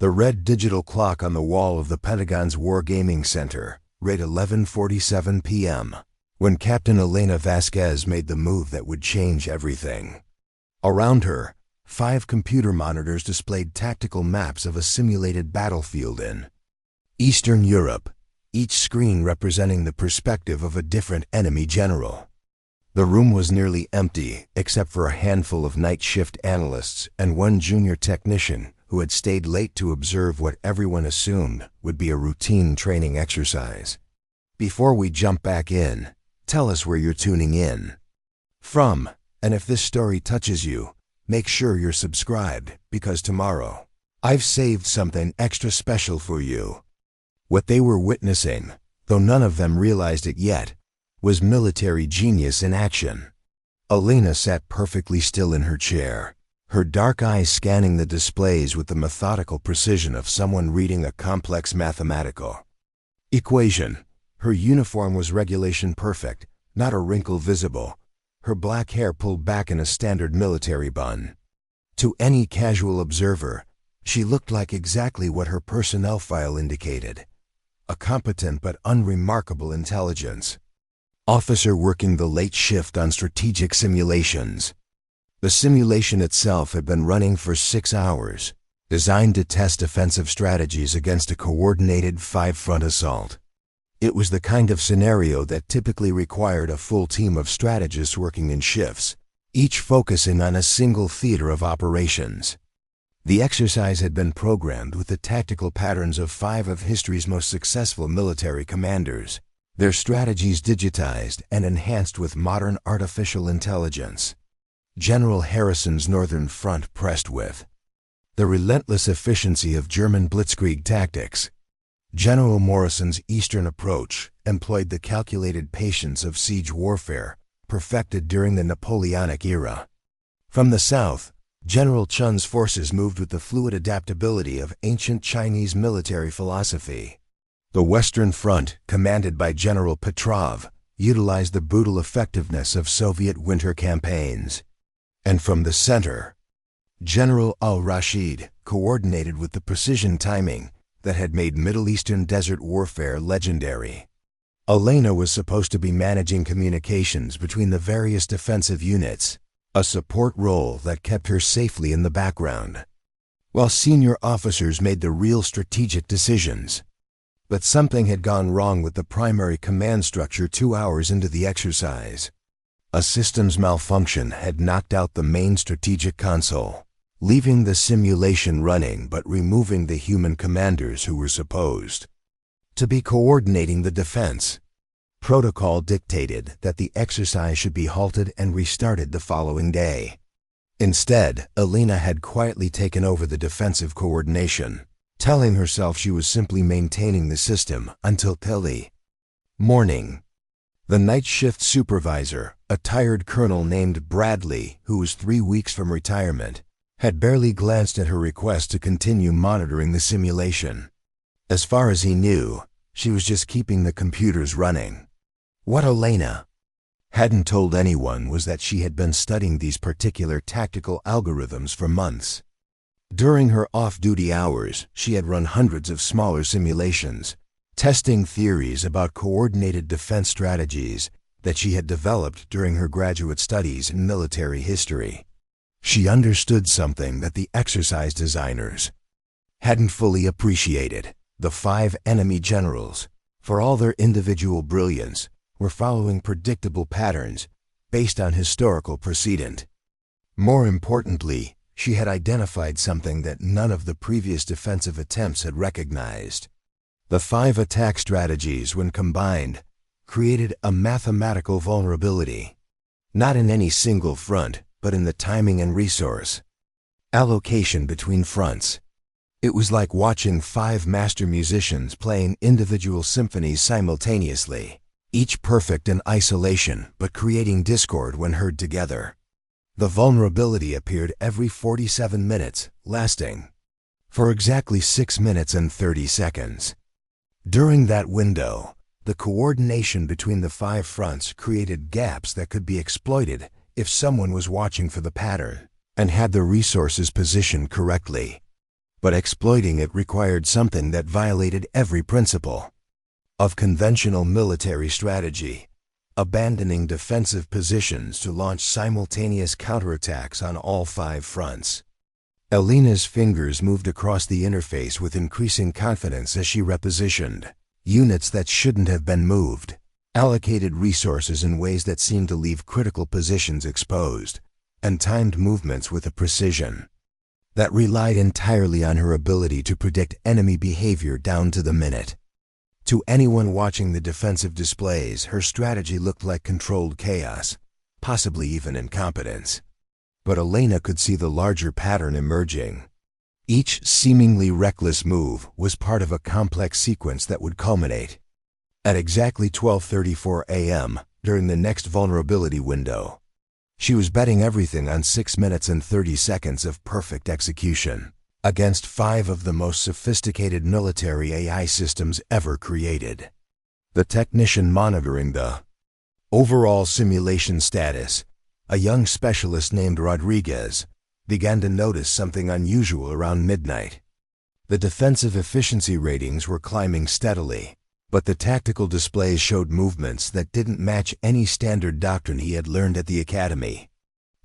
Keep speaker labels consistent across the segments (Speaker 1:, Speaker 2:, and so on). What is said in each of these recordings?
Speaker 1: The red digital clock on the wall of the Pentagon's Wargaming Center read 11:47 p.m. when Captain Elena Vasquez made the move that would change everything. Around her, 5 computer monitors displayed tactical maps of a simulated battlefield in Eastern Europe, each screen representing the perspective of a different enemy general. The room was nearly empty, except for a handful of night shift analysts and one junior technician who had stayed late to observe what everyone assumed would be a routine training exercise. Before we jump back in, tell us where you're tuning in from, and if this story touches you, make sure you're subscribed, because tomorrow, I've saved something extra special for you. What they were witnessing, though none of them realized it yet, was military genius in action. Elena sat perfectly still in her chair, her dark eyes scanning the displays with the methodical precision of someone reading a complex mathematical equation. Her uniform was regulation perfect, not a wrinkle visible, her black hair pulled back in a standard military bun. To any casual observer, she looked like exactly what her personnel file indicated: a competent but unremarkable intelligence officer working the late shift on strategic simulations. The simulation itself had been running for 6 hours, designed to test offensive strategies against a coordinated 5-front assault. It was the kind of scenario that typically required a full team of strategists working in shifts, each focusing on a single theater of operations. The exercise had been programmed with the tactical patterns of 5 of history's most successful military commanders, their strategies digitized and enhanced with modern artificial intelligence. General Harrison's Northern Front pressed with the relentless efficiency of German blitzkrieg tactics. General Morrison's Eastern approach employed the calculated patience of siege warfare, perfected during the Napoleonic era. From the south, General Chun's forces moved with the fluid adaptability of ancient Chinese military philosophy. The Western Front, commanded by General Petrov, utilized the brutal effectiveness of Soviet winter campaigns. And from the center, General al-Rashid coordinated with the precision timing that had made Middle Eastern desert warfare legendary. Elena was supposed to be managing communications between the various defensive units, a support role that kept her safely in the background, while senior officers made the real strategic decisions. But something had gone wrong with the primary command structure 2 hours into the exercise. A systems malfunction had knocked out the main strategic console, leaving the simulation running but removing the human commanders who were supposed to be coordinating the defense. Protocol dictated that the exercise should be halted and restarted the following day. Instead, Elena had quietly taken over the defensive coordination, telling herself she was simply maintaining the system until early morning. The night shift supervisor, a tired colonel named Bradley, who was 3 weeks from retirement, had barely glanced at her request to continue monitoring the simulation. As far as he knew, she was just keeping the computers running. What Elena hadn't told anyone was that she had been studying these particular tactical algorithms for months. During her off-duty hours, she had run hundreds of smaller simulations, testing theories about coordinated defense strategies that she had developed during her graduate studies in military history. She understood something that the exercise designers hadn't fully appreciated. The 5 enemy generals, for all their individual brilliance, were following predictable patterns based on historical precedent. More importantly, she had identified something that none of the previous defensive attempts had recognized. The 5 attack strategies, when combined, created a mathematical vulnerability, not in any single front, but in the timing and resource allocation between fronts. It was like watching 5 master musicians playing individual symphonies simultaneously, each perfect in isolation but creating discord when heard together. The vulnerability appeared every 47 minutes, lasting for exactly 6 minutes and 30 seconds. During that window, the coordination between the 5 fronts created gaps that could be exploited if someone was watching for the pattern and had the resources positioned correctly. But exploiting it required something that violated every principle of conventional military strategy, abandoning defensive positions to launch simultaneous counterattacks on all 5 fronts. Elena's fingers moved across the interface with increasing confidence as she repositioned units that shouldn't have been moved, allocated resources in ways that seemed to leave critical positions exposed, and timed movements with a precision that relied entirely on her ability to predict enemy behavior down to the minute. To anyone watching the defensive displays, her strategy looked like controlled chaos, possibly even incompetence. But Elena could see the larger pattern emerging. Each seemingly reckless move was part of a complex sequence that would culminate at exactly 12:34 a.m. during the next vulnerability window. She was betting everything on 6 minutes and 30 seconds of perfect execution against 5 of the most sophisticated military AI systems ever created. The technician monitoring the overall simulation status, a young specialist named Rodriguez, began to notice something unusual around midnight. The defensive efficiency ratings were climbing steadily, but the tactical displays showed movements that didn't match any standard doctrine he had learned at the academy.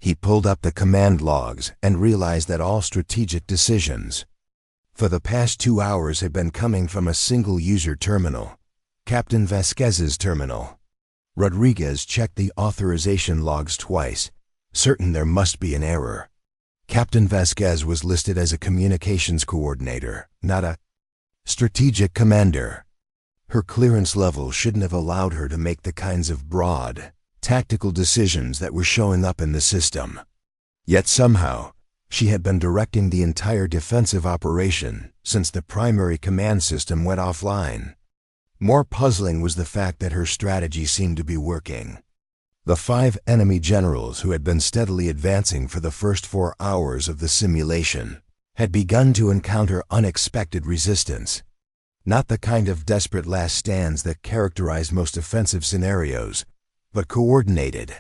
Speaker 1: He pulled up the command logs and realized that all strategic decisions for the past 2 hours had been coming from a single user terminal, Captain Vasquez's terminal. Rodriguez checked the authorization logs twice, certain there must be an error. Captain Vasquez was listed as a communications coordinator, not a strategic commander. Her clearance level shouldn't have allowed her to make the kinds of broad, tactical decisions that were showing up in the system. Yet somehow, she had been directing the entire defensive operation since the primary command system went offline. More puzzling was the fact that her strategy seemed to be working. The 5 enemy generals who had been steadily advancing for the first 4 hours of the simulation had begun to encounter unexpected resistance. Not the kind of desperate last stands that characterize most offensive scenarios, but coordinated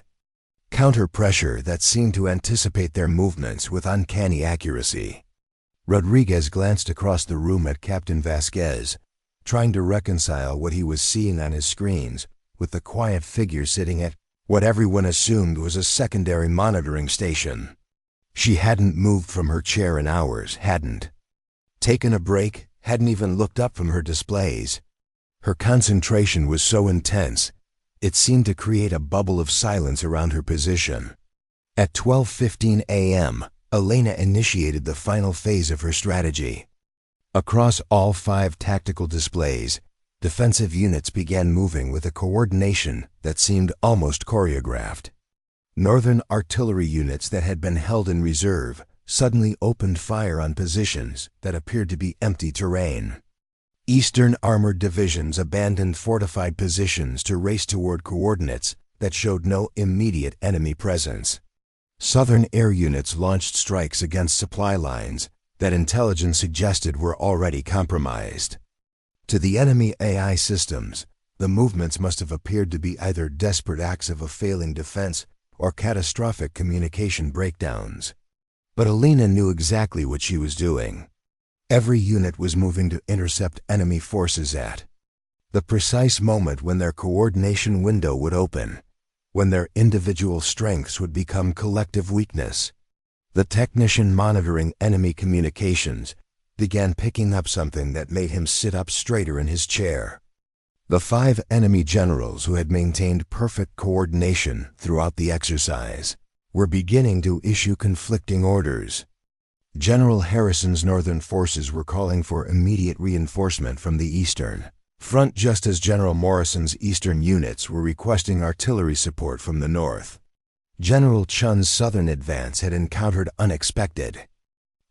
Speaker 1: counter-pressure that seemed to anticipate their movements with uncanny accuracy. Rodriguez glanced across the room at Captain Vasquez, trying to reconcile what he was seeing on his screens with the quiet figure sitting at what everyone assumed was a secondary monitoring station. She hadn't moved from her chair in hours, hadn't taken a break, hadn't even looked up from her displays. Her concentration was so intense, it seemed to create a bubble of silence around her position. At 12:15 a.m., Elena initiated the final phase of her strategy. Across all 5 tactical displays, defensive units began moving with a coordination that seemed almost choreographed. Northern artillery units that had been held in reserve suddenly opened fire on positions that appeared to be empty terrain. Eastern armored divisions abandoned fortified positions to race toward coordinates that showed no immediate enemy presence. Southern air units launched strikes against supply lines that intelligence suggested were already compromised. To the enemy AI systems, the movements must have appeared to be either desperate acts of a failing defense or catastrophic communication breakdowns. But Elena knew exactly what she was doing. Every unit was moving to intercept enemy forces at the precise moment when their coordination window would open, when their individual strengths would become collective weakness. The technician monitoring enemy communications began picking up something that made him sit up straighter in his chair. The 5 enemy generals who had maintained perfect coordination throughout the exercise were beginning to issue conflicting orders. General Harrison's northern forces were calling for immediate reinforcement from the eastern front, just as General Morrison's eastern units were requesting artillery support from the north. General Chun's southern advance had encountered unexpected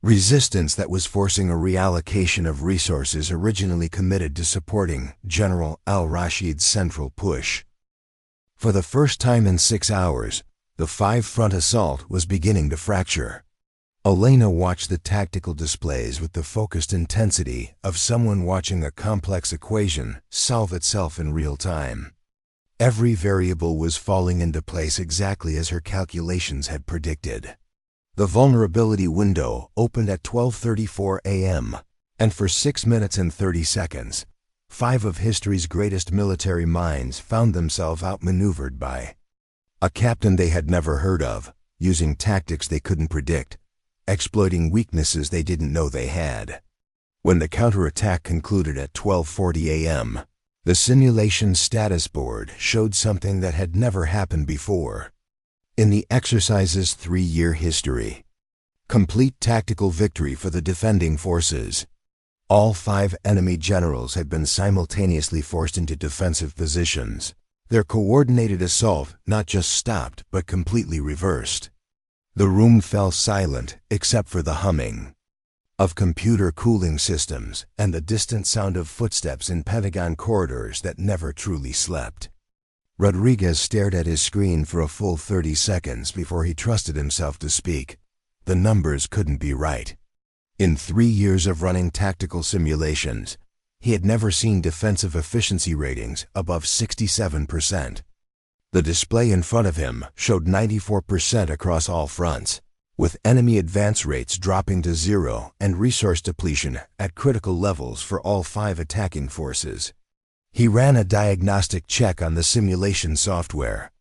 Speaker 1: resistance that was forcing a reallocation of resources originally committed to supporting General al-Rashid's central push. For the first time in 6 hours, the 5-front assault was beginning to fracture. Elena watched the tactical displays with the focused intensity of someone watching a complex equation solve itself in real time. Every variable was falling into place exactly as her calculations had predicted. The vulnerability window opened at 12:34 a.m., and for 6 minutes and 30 seconds, 5 of history's greatest military minds found themselves outmaneuvered by a captain they had never heard of, using tactics they couldn't predict, exploiting weaknesses they didn't know they had. When the counterattack concluded at 12:40 a.m., the simulation status board showed something that had never happened before in the exercise's 3-year history. Complete tactical victory for the defending forces. All 5 enemy generals had been simultaneously forced into defensive positions. Their coordinated assault not just stopped, but completely reversed. The room fell silent except for the humming of computer cooling systems and the distant sound of footsteps in Pentagon corridors that never truly slept. Rodriguez stared at his screen for a full 30 seconds before he trusted himself to speak. The numbers couldn't be right. In 3 years of running tactical simulations, he had never seen defensive efficiency ratings above 67%. The display in front of him showed 94% across all fronts, with enemy advance rates dropping to 0 and resource depletion at critical levels for all 5 attacking forces. He ran a diagnostic check on the simulation software,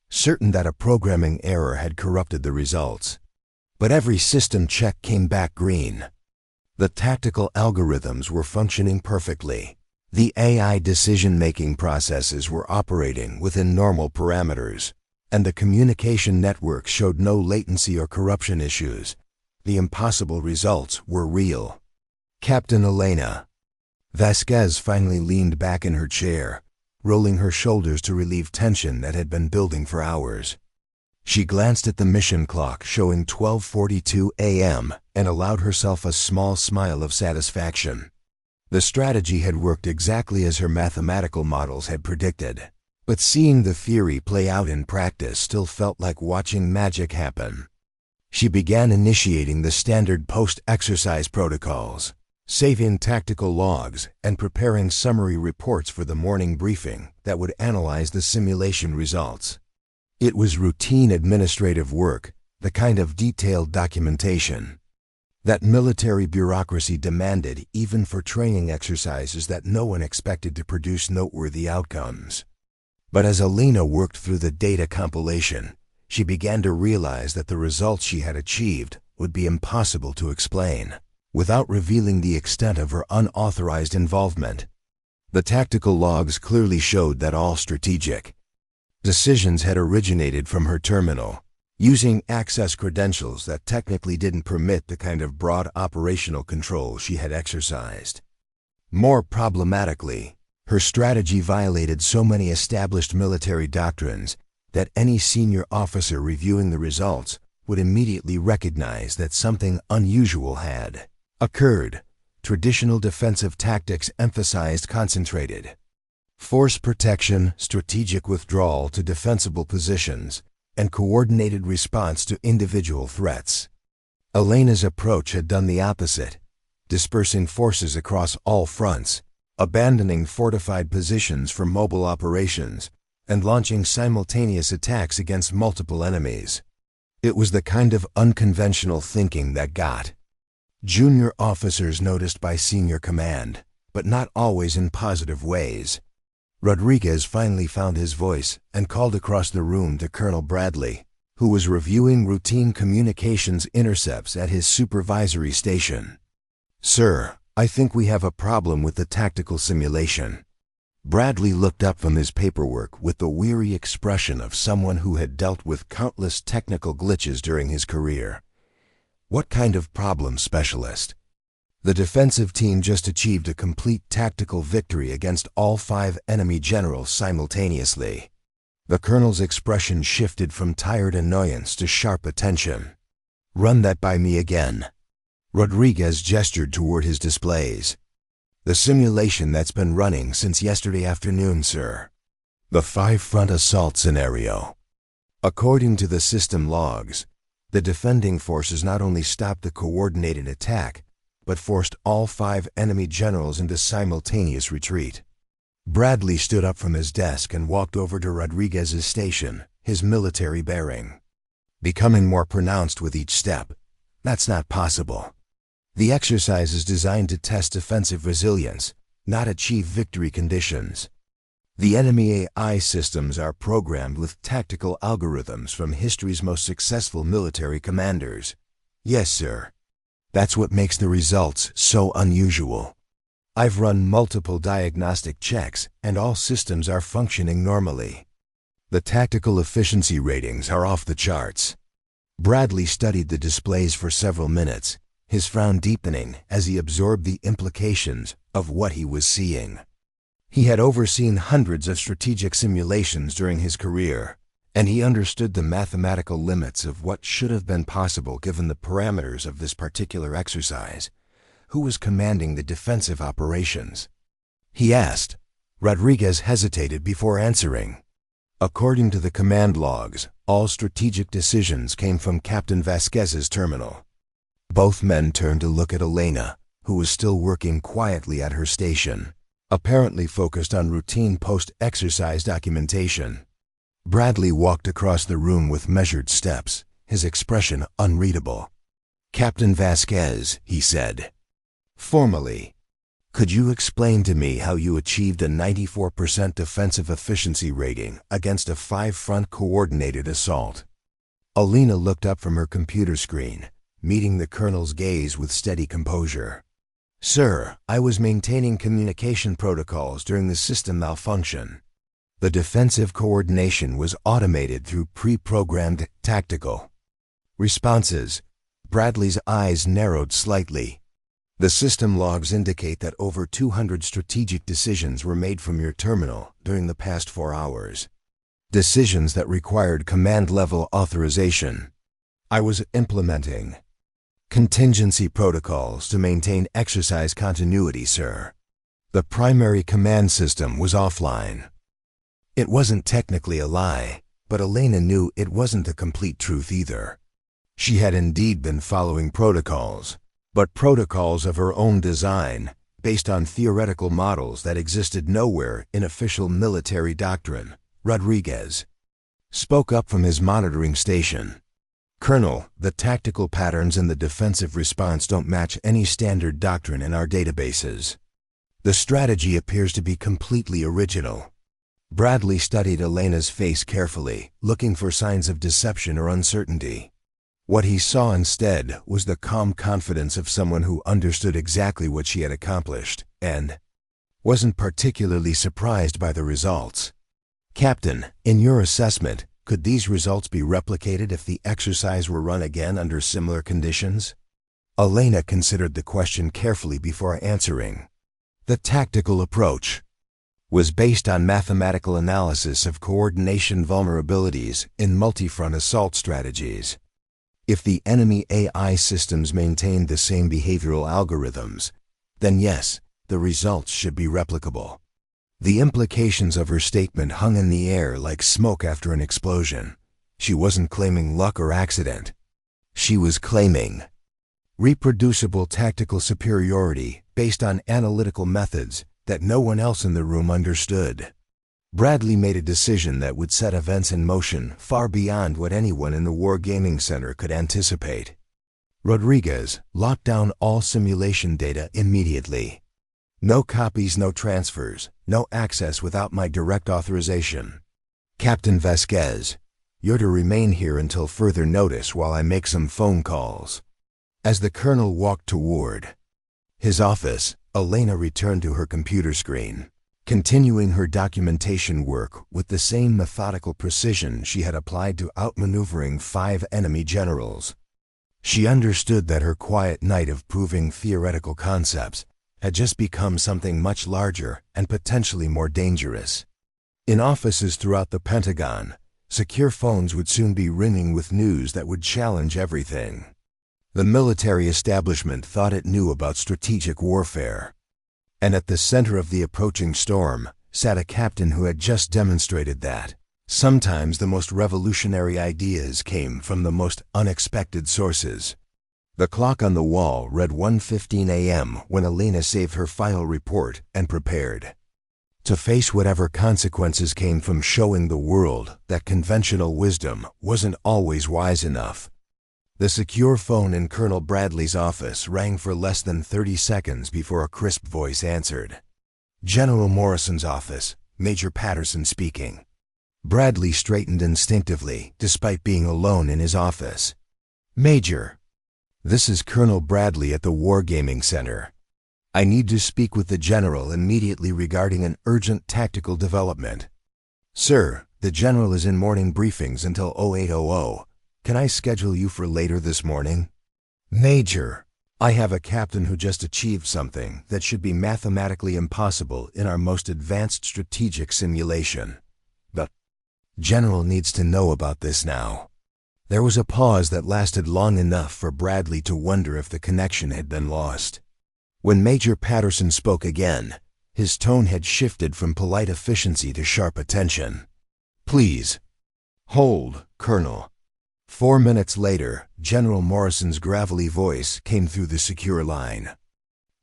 Speaker 1: certain that a programming error had corrupted the results. But every system check came back green. The tactical algorithms were functioning perfectly. The AI decision-making processes were operating within normal parameters, and the communication network showed no latency or corruption issues. The impossible results were real. Captain Elena Vasquez finally leaned back in her chair, rolling her shoulders to relieve tension that had been building for hours. She glanced at the mission clock showing 12:42 a.m. and allowed herself a small smile of satisfaction. The strategy had worked exactly as her mathematical models had predicted, but seeing the theory play out in practice still felt like watching magic happen. She began initiating the standard post-exercise protocols, saving tactical logs, and preparing summary reports for the morning briefing that would analyze the simulation results. It was routine administrative work, the kind of detailed documentation that military bureaucracy demanded even for training exercises that no one expected to produce noteworthy outcomes. But as Elena worked through the data compilation, she began to realize that the results she had achieved would be impossible to explain without revealing the extent of her unauthorized involvement. The tactical logs clearly showed that all strategic decisions had originated from her terminal, using access credentials that technically didn't permit the kind of broad operational control she had exercised. More problematically, her strategy violated so many established military doctrines that any senior officer reviewing the results would immediately recognize that something unusual had occurred. Traditional defensive tactics emphasized concentrated force protection, strategic withdrawal to defensible positions, and coordinated response to individual threats. Elena's approach had done the opposite, dispersing forces across all fronts, abandoning fortified positions for mobile operations, and launching simultaneous attacks against multiple enemies. It was the kind of unconventional thinking that got junior officers noticed by senior command, but not always in positive ways. Rodriguez finally found his voice and called across the room to Colonel Bradley, who was reviewing routine communications intercepts at his supervisory station. "Sir, I think we have a problem with the tactical simulation." Bradley looked up from his paperwork with the weary expression of someone who had dealt with countless technical glitches during his career. "What kind of problem, specialist?" The defensive team just achieved a complete tactical victory against all 5 enemy generals simultaneously. The colonel's expression shifted from tired annoyance to sharp attention. "Run that by me again." Rodriguez gestured toward his displays. "The simulation that's been running since yesterday afternoon, sir. The 5-front assault scenario." According to the system logs, the defending forces not only stopped the coordinated attack, but forced all 5 enemy generals into simultaneous retreat. Bradley stood up from his desk and walked over to Rodriguez's station, his military bearing. becoming more pronounced with each step. That's not possible. The exercise is designed to test defensive resilience, not achieve victory conditions. The enemy AI systems are programmed with tactical algorithms from history's most successful military commanders. Yes, sir. That's what makes the results so unusual. I've run multiple diagnostic checks, and all systems are functioning normally. The tactical efficiency ratings are off the charts. Bradley studied the displays for several minutes, his frown deepening as he absorbed the implications of what he was seeing. He had overseen hundreds of strategic simulations during his career, and he understood the mathematical limits of what should have been possible given the parameters of this particular exercise. Who was commanding the defensive operations? He asked. Rodriguez hesitated before answering. According to the command logs, all strategic decisions came from Captain Vasquez's terminal. Both men turned to look at Elena, who was still working quietly at her station, apparently focused on routine post-exercise documentation. Bradley walked across the room with measured steps, his expression unreadable. "Captain Vasquez," he said. Formally, "Could you explain to me how you achieved a 94% defensive efficiency rating against a 5-front coordinated assault?" Elena looked up from her computer screen, meeting the colonel's gaze with steady composure. "Sir, I was maintaining communication protocols during the system malfunction. The defensive coordination was automated through pre-programmed tactical responses." Bradley's eyes narrowed slightly. "The system logs indicate that over 200 strategic decisions were made from your terminal during the past 4 hours. Decisions that required command-level authorization. I was implementing contingency protocols to maintain exercise continuity, sir. The primary command system was offline." It wasn't technically a lie, but Elena knew it wasn't the complete truth either. She had indeed been following protocols, but protocols of her own design, based on theoretical models that existed nowhere in official military doctrine. Rodriguez spoke up from his monitoring station. "Colonel, the tactical patterns in the defensive response don't match any standard doctrine in our databases. The strategy appears to be completely original." Bradley studied Elena's face carefully, looking for signs of deception or uncertainty. What he saw instead was the calm confidence of someone who understood exactly what she had accomplished, and wasn't particularly surprised by the results. "Captain, in your assessment, could these results be replicated if the exercise were run again under similar conditions?" Elena considered the question carefully before answering. The tactical approach was based on mathematical analysis of coordination vulnerabilities in multi-front assault strategies. If the enemy AI systems maintained the same behavioral algorithms, then yes, the results should be replicable. The implications of her statement hung in the air like smoke after an explosion. She wasn't claiming luck or accident. She was claiming reproducible tactical superiority based on analytical methods that no one else in the room understood. Bradley made a decision that would set events in motion far beyond what anyone in the War Gaming Center could anticipate. Rodriguez locked down all simulation data immediately. "No copies, no transfers, no access without my direct authorization. Captain Vasquez, you're to remain here until further notice while I make some phone calls." As the colonel walked toward his office, Elena returned to her computer screen, continuing her documentation work with the same methodical precision she had applied to outmaneuvering 5 enemy generals. She understood that her quiet night of proving theoretical concepts had just become something much larger and potentially more dangerous. In offices throughout the Pentagon, secure phones would soon be ringing with news that would challenge everything. The military establishment thought it knew about strategic warfare. And at the center of the approaching storm sat a captain who had just demonstrated that sometimes the most revolutionary ideas came from the most unexpected sources. The clock on the wall read 1:15 a.m. when Elena saved her final report and prepared to face whatever consequences came from showing the world that conventional wisdom wasn't always wise enough. The secure phone in Colonel Bradley's office rang for less than 30 seconds before a crisp voice answered. General Morrison's office, Major Patterson speaking. Bradley straightened instinctively, despite being alone in his office. Major, this is Colonel Bradley at the Wargaming Center. I need to speak with the General immediately regarding an urgent tactical development. Sir, the General is in morning briefings until 0800. Can I schedule you for later this morning? Major, I have a captain who just achieved something that should be mathematically impossible in our most advanced strategic simulation. The General needs to know about this now. There was a pause that lasted long enough for Bradley to wonder if the connection had been lost. When Major Patterson spoke again, his tone had shifted from polite efficiency to sharp attention. Please, hold, Colonel. 4 minutes later, General Morrison's gravelly voice came through the secure line.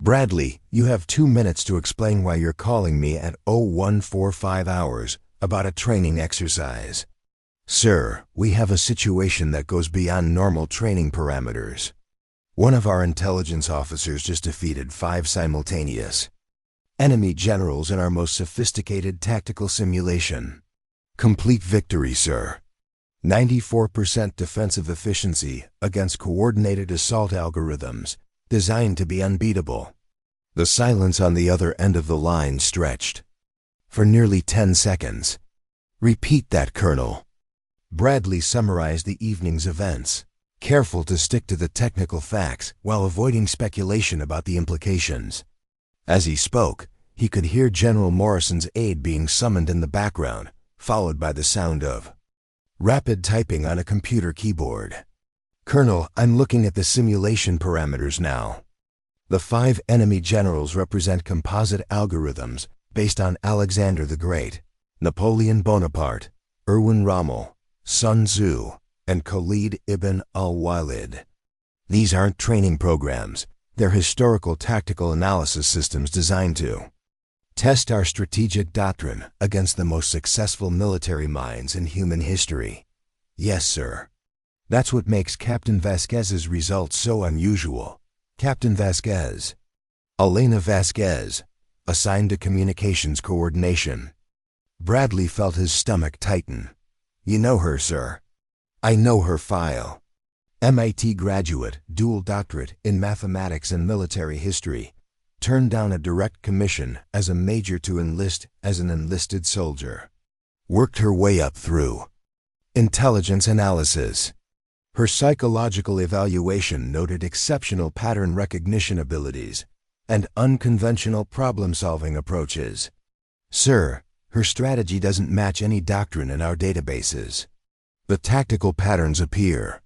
Speaker 1: Bradley, you have 2 minutes to explain why you're calling me at 0145 hours about a training exercise. Sir, we have a situation that goes beyond normal training parameters. One of our intelligence officers just defeated 5 simultaneous enemy generals in our most sophisticated tactical simulation. Complete victory, sir. 94% defensive efficiency against coordinated assault algorithms designed to be unbeatable. The silence on the other end of the line stretched for nearly 10 seconds. Repeat that, Colonel. Bradley summarized the evening's events, careful to stick to the technical facts while avoiding speculation about the implications. As he spoke, he could hear General Morrison's aide being summoned in the background, followed by the sound of rapid typing on a computer keyboard. Colonel, I'm looking at the simulation parameters now. The 5 enemy generals represent composite algorithms based on Alexander the Great, Napoleon Bonaparte, Erwin Rommel, Sun Tzu, and Khalid ibn al-Walid. These aren't training programs, they're historical tactical analysis systems designed to test our strategic doctrine against the most successful military minds in human history. Yes, sir. That's what makes Captain Vasquez's results so unusual. Captain Vasquez. Elena Vasquez, assigned to communications coordination. Bradley felt his stomach tighten. You know her, sir. I know her file. MIT graduate, dual doctorate in mathematics and military history. Turned down a direct commission as a major to enlist as an enlisted soldier. Worked her way up through intelligence analysis. Her psychological evaluation noted exceptional pattern recognition abilities and unconventional problem-solving approaches. Sir, her strategy doesn't match any doctrine in our databases. The tactical patterns appear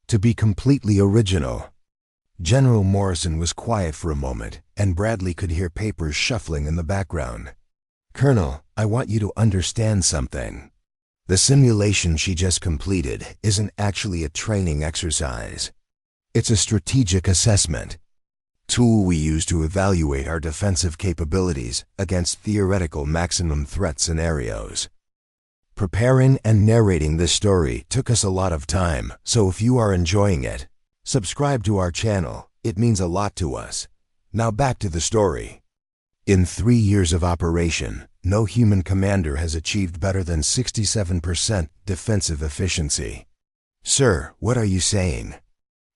Speaker 1: to be completely original. General Morrison was quiet for a moment, and Bradley could hear papers shuffling in the background. Colonel, I want you to understand something. The simulation she just completed isn't actually a training exercise. It's a strategic assessment tool we use to evaluate our defensive capabilities against theoretical maximum threat scenarios. Preparing and narrating this story took us a lot of time, so if you are enjoying it, subscribe to our channel. It means a lot to us. Now back to the story. In 3 years of operation, no human commander has achieved better than 67% defensive efficiency. Sir, what are you saying?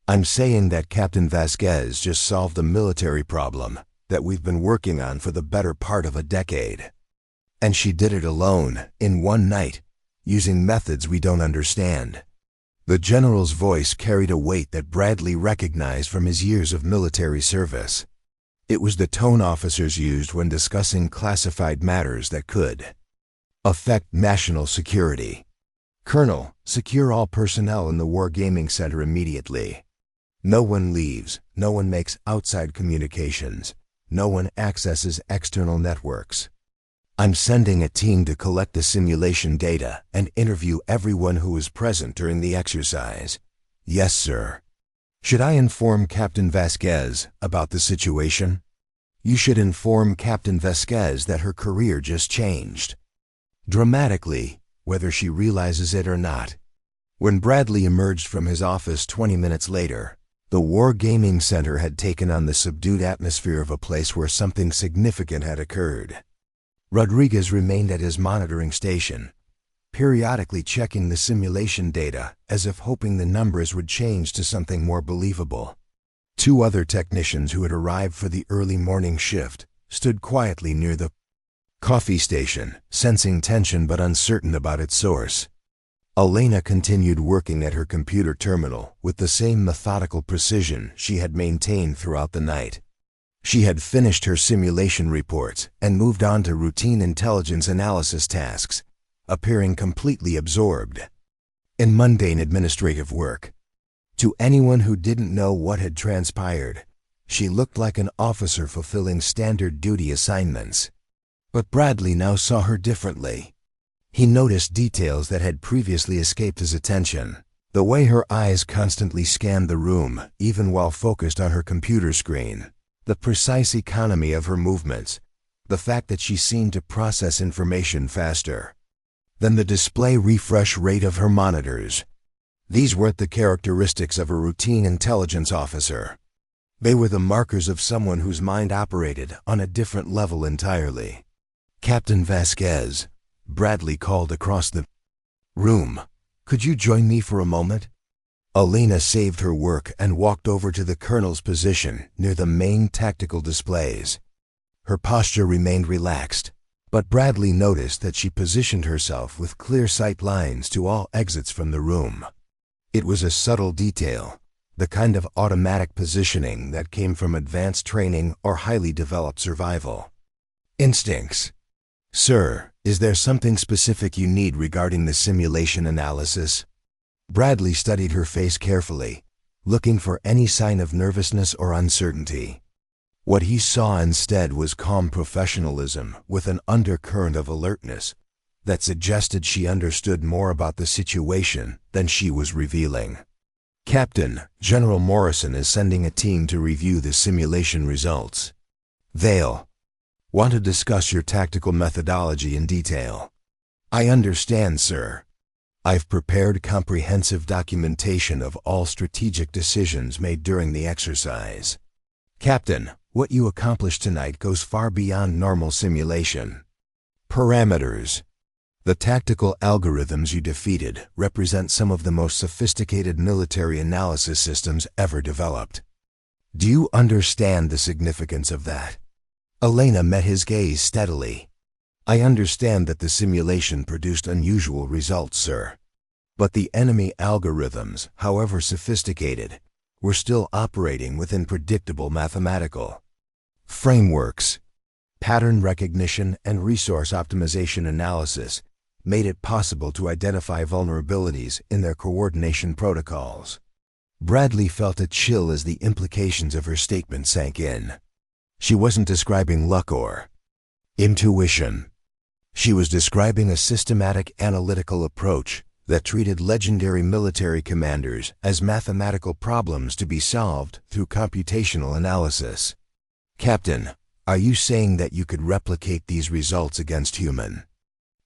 Speaker 1: I'm saying that Captain Vasquez just solved a military problem that we've been working on for the better part of a decade. And she did it alone, in one night, using methods we don't understand. The general's voice carried a weight that Bradley recognized from his years of military service. It was the tone officers used when discussing classified matters that could affect national security. Colonel, secure all personnel in the Wargaming Center immediately. No one leaves, no one makes outside communications, no one accesses external networks. I'm sending a team to collect the simulation data and interview everyone who was present during the exercise. Yes, sir. Should I inform Captain Vasquez about the situation? You should inform Captain Vasquez that her career just changed. Dramatically, whether she realizes it or not. When Bradley emerged from his office 20 minutes later, the War Gaming Center had taken on the subdued atmosphere of a place where something significant had occurred. Rodriguez remained at his monitoring station, periodically checking the simulation data as if hoping the numbers would change to something more believable. Two other technicians who had arrived for the early morning shift stood quietly near the coffee station, sensing tension but uncertain about its source. Elena continued working at her computer terminal with the same methodical precision she had maintained throughout the night. She had finished her simulation reports and moved on to routine intelligence analysis tasks, appearing completely absorbed in mundane administrative work. To anyone who didn't know what had transpired, she looked like an officer fulfilling standard duty assignments. But Bradley now saw her differently. He noticed details that had previously escaped his attention. The way her eyes constantly scanned the room, even while focused on her computer screen. The precise economy of her movements. The fact that she seemed to process information faster than the display refresh rate of her monitors. These weren't the characteristics of a routine intelligence officer. They were the markers of someone whose mind operated on a different level entirely. Captain Vasquez, Bradley called across the room. Could you join me for a moment? Elena saved her work and walked over to the colonel's position near the main tactical displays. Her posture remained relaxed, but Bradley noticed that she positioned herself with clear sight lines to all exits from the room. It was a subtle detail, the kind of automatic positioning that came from advanced training or highly developed survival instincts. Sir, is there something specific you need regarding the simulation analysis? Bradley studied her face carefully, looking for any sign of nervousness or uncertainty. What he saw instead was calm professionalism with an undercurrent of alertness that suggested she understood more about the situation than she was revealing. Captain, General Morrison is sending a team to review the simulation results. They'll want to discuss your tactical methodology in detail. I understand, sir. I've prepared comprehensive documentation of all strategic decisions made during the exercise. Captain, what you accomplished tonight goes far beyond normal simulation. Parameters. The tactical algorithms you defeated represent some of the most sophisticated military analysis systems ever developed. Do you understand the significance of that? Elena met his gaze steadily. I understand that the simulation produced unusual results, sir. But the enemy algorithms, however sophisticated, were still operating within predictable mathematical frameworks. Pattern recognition and resource optimization analysis made it possible to identify vulnerabilities in their coordination protocols. Bradley felt a chill as the implications of her statement sank in. She wasn't describing luck or intuition. She was describing a systematic analytical approach that treated legendary military commanders as mathematical problems to be solved through computational analysis. Captain, are you saying that you could replicate these results against human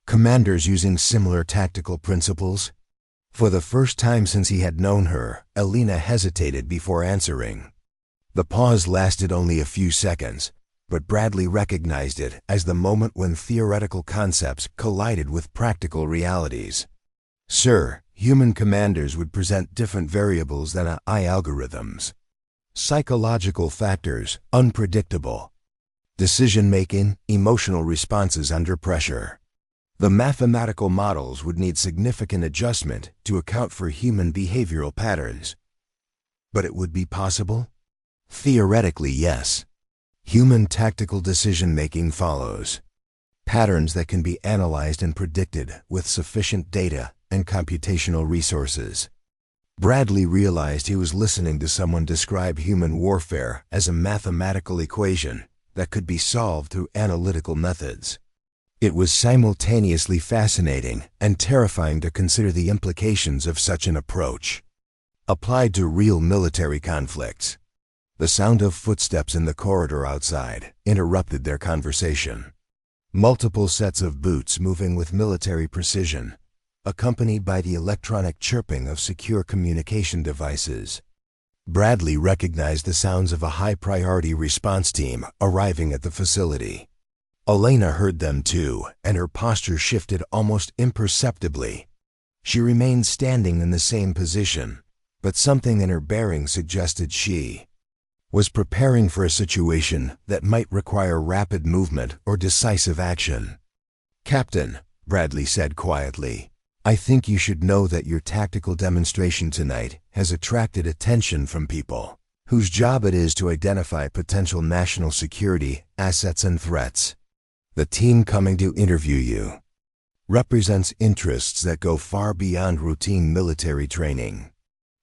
Speaker 1: commanders using similar tactical principles? For the first time since he had known her, Elena hesitated before answering. The pause lasted only a few seconds, but Bradley recognized it as the moment when theoretical concepts collided with practical realities. Sir, human commanders would present different variables than AI algorithms. Psychological factors, unpredictable. Decision-making, emotional responses under pressure. The mathematical models would need significant adjustment to account for human behavioral patterns. But it would be possible? Theoretically, yes. Human tactical decision-making follows patterns that can be analyzed and predicted with sufficient data and computational resources. Bradley realized he was listening to someone describe human warfare as a mathematical equation that could be solved through analytical methods. It was simultaneously fascinating and terrifying to consider the implications of such an approach applied to real military conflicts. The sound of footsteps in the corridor outside interrupted their conversation. Multiple sets of boots moving with military precision, accompanied by the electronic chirping of secure communication devices. Bradley recognized the sounds of a high-priority response team arriving at the facility. Elena heard them too, and her posture shifted almost imperceptibly. She remained standing in the same position, but something in her bearing suggested she was preparing for a situation that might require rapid movement or decisive action. "Captain," Bradley said quietly, "I think you should know that your tactical demonstration tonight has attracted attention from people whose job it is to identify potential national security assets and threats. The team coming to interview you represents interests that go far beyond routine military training."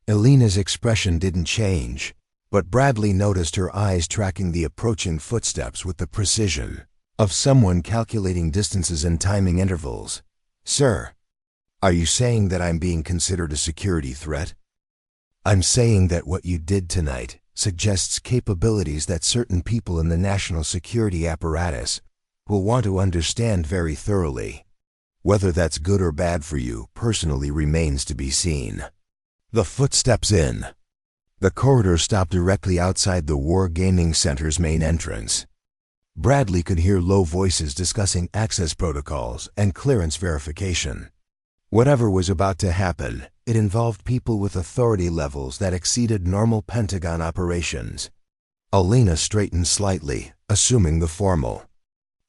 Speaker 1: Elena's expression didn't change, but Bradley noticed her eyes tracking the approaching footsteps with the precision of someone calculating distances and timing intervals. "Sir, are you saying that I'm being considered a security threat?" "I'm saying that what you did tonight suggests capabilities that certain people in the national security apparatus will want to understand very thoroughly. Whether that's good or bad for you personally remains to be seen." The footsteps in the corridor stopped directly outside the War Gaming Center's main entrance. Bradley could hear low voices discussing access protocols and clearance verification. Whatever was about to happen, it involved people with authority levels that exceeded normal Pentagon operations. Elena straightened slightly, assuming the formal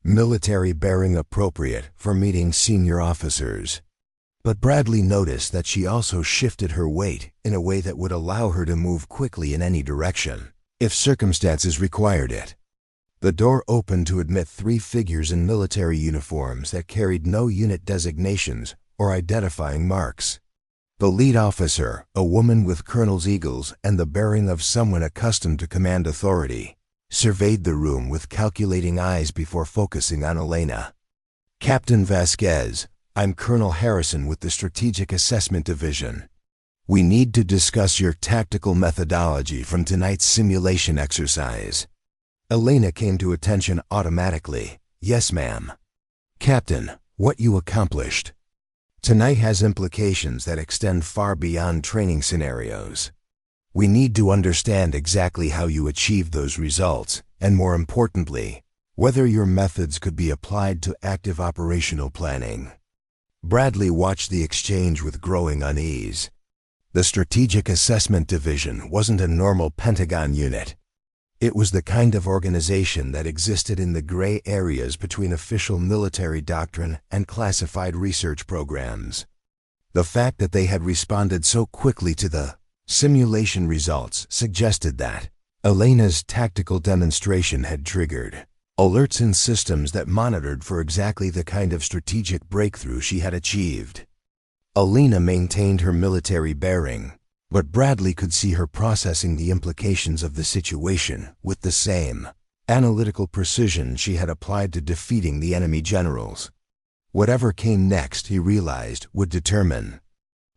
Speaker 1: military bearing appropriate for meeting senior officers. But Bradley noticed that she also shifted her weight in a way that would allow her to move quickly in any direction, if circumstances required it. The door opened to admit 3 figures in military uniforms that carried no unit designations or identifying marks. The lead officer, a woman with colonel's eagles and the bearing of someone accustomed to command authority, surveyed the room with calculating eyes before focusing on Elena. "Captain Vasquez, I'm Colonel Harrison with the Strategic Assessment Division. We need to discuss your tactical methodology from tonight's simulation exercise." Elena came to attention automatically. "Yes, ma'am." "Captain, what you accomplished tonight has implications that extend far beyond training scenarios. We need to understand exactly how you achieved those results, and more importantly, whether your methods could be applied to active operational planning." Bradley watched the exchange with growing unease. The Strategic Assessment Division wasn't a normal Pentagon unit. It was the kind of organization that existed in the gray areas between official military doctrine and classified research programs. The fact that they had responded so quickly to the simulation results suggested that Elena's tactical demonstration had triggered alerts in systems that monitored for exactly the kind of strategic breakthrough she had achieved. Elena maintained her military bearing, but Bradley could see her processing the implications of the situation with the same analytical precision she had applied to defeating the enemy generals. Whatever came next, he realized, would determine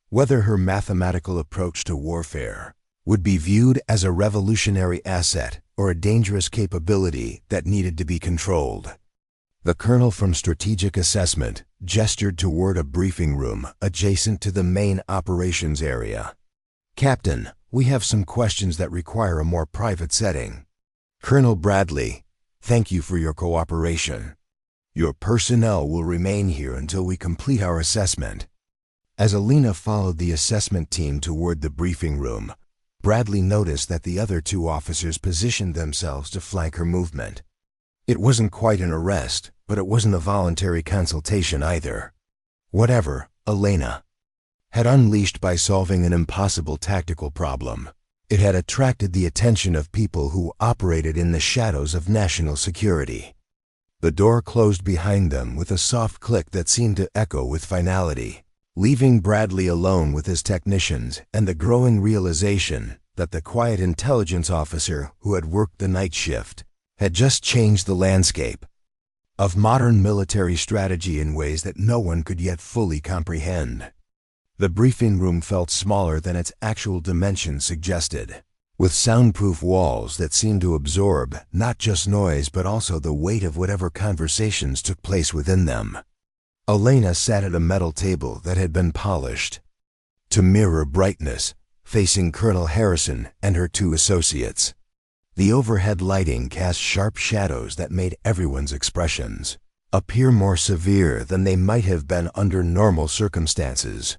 Speaker 1: whether her mathematical approach to warfare would be viewed as a revolutionary asset or a dangerous capability that needed to be controlled. The colonel from Strategic Assessment gestured toward a briefing room adjacent to the main operations area. "Captain, we have some questions that require a more private setting." "Colonel Bradley, thank you for your cooperation. Your personnel will remain here until we complete our assessment." As Elena followed the assessment team toward the briefing room, Bradley noticed that the other 2 officers positioned themselves to flank her movement. It wasn't quite an arrest, but it wasn't a voluntary consultation either. Whatever Elena had unleashed by solving an impossible tactical problem, it had attracted the attention of people who operated in the shadows of national security. The door closed behind them with a soft click that seemed to echo with finality, leaving Bradley alone with his technicians and the growing realization that the quiet intelligence officer who had worked the night shift had just changed the landscape of modern military strategy in ways that no one could yet fully comprehend. The briefing room felt smaller than its actual dimensions suggested. with soundproof walls that seemed to absorb not just noise but also the weight of whatever conversations took place within them. Elena sat at a metal table that had been polished to mirror brightness, facing Colonel Harrison and her two associates. The overhead lighting cast sharp shadows that made everyone's expressions appear more severe than they might have been under normal circumstances.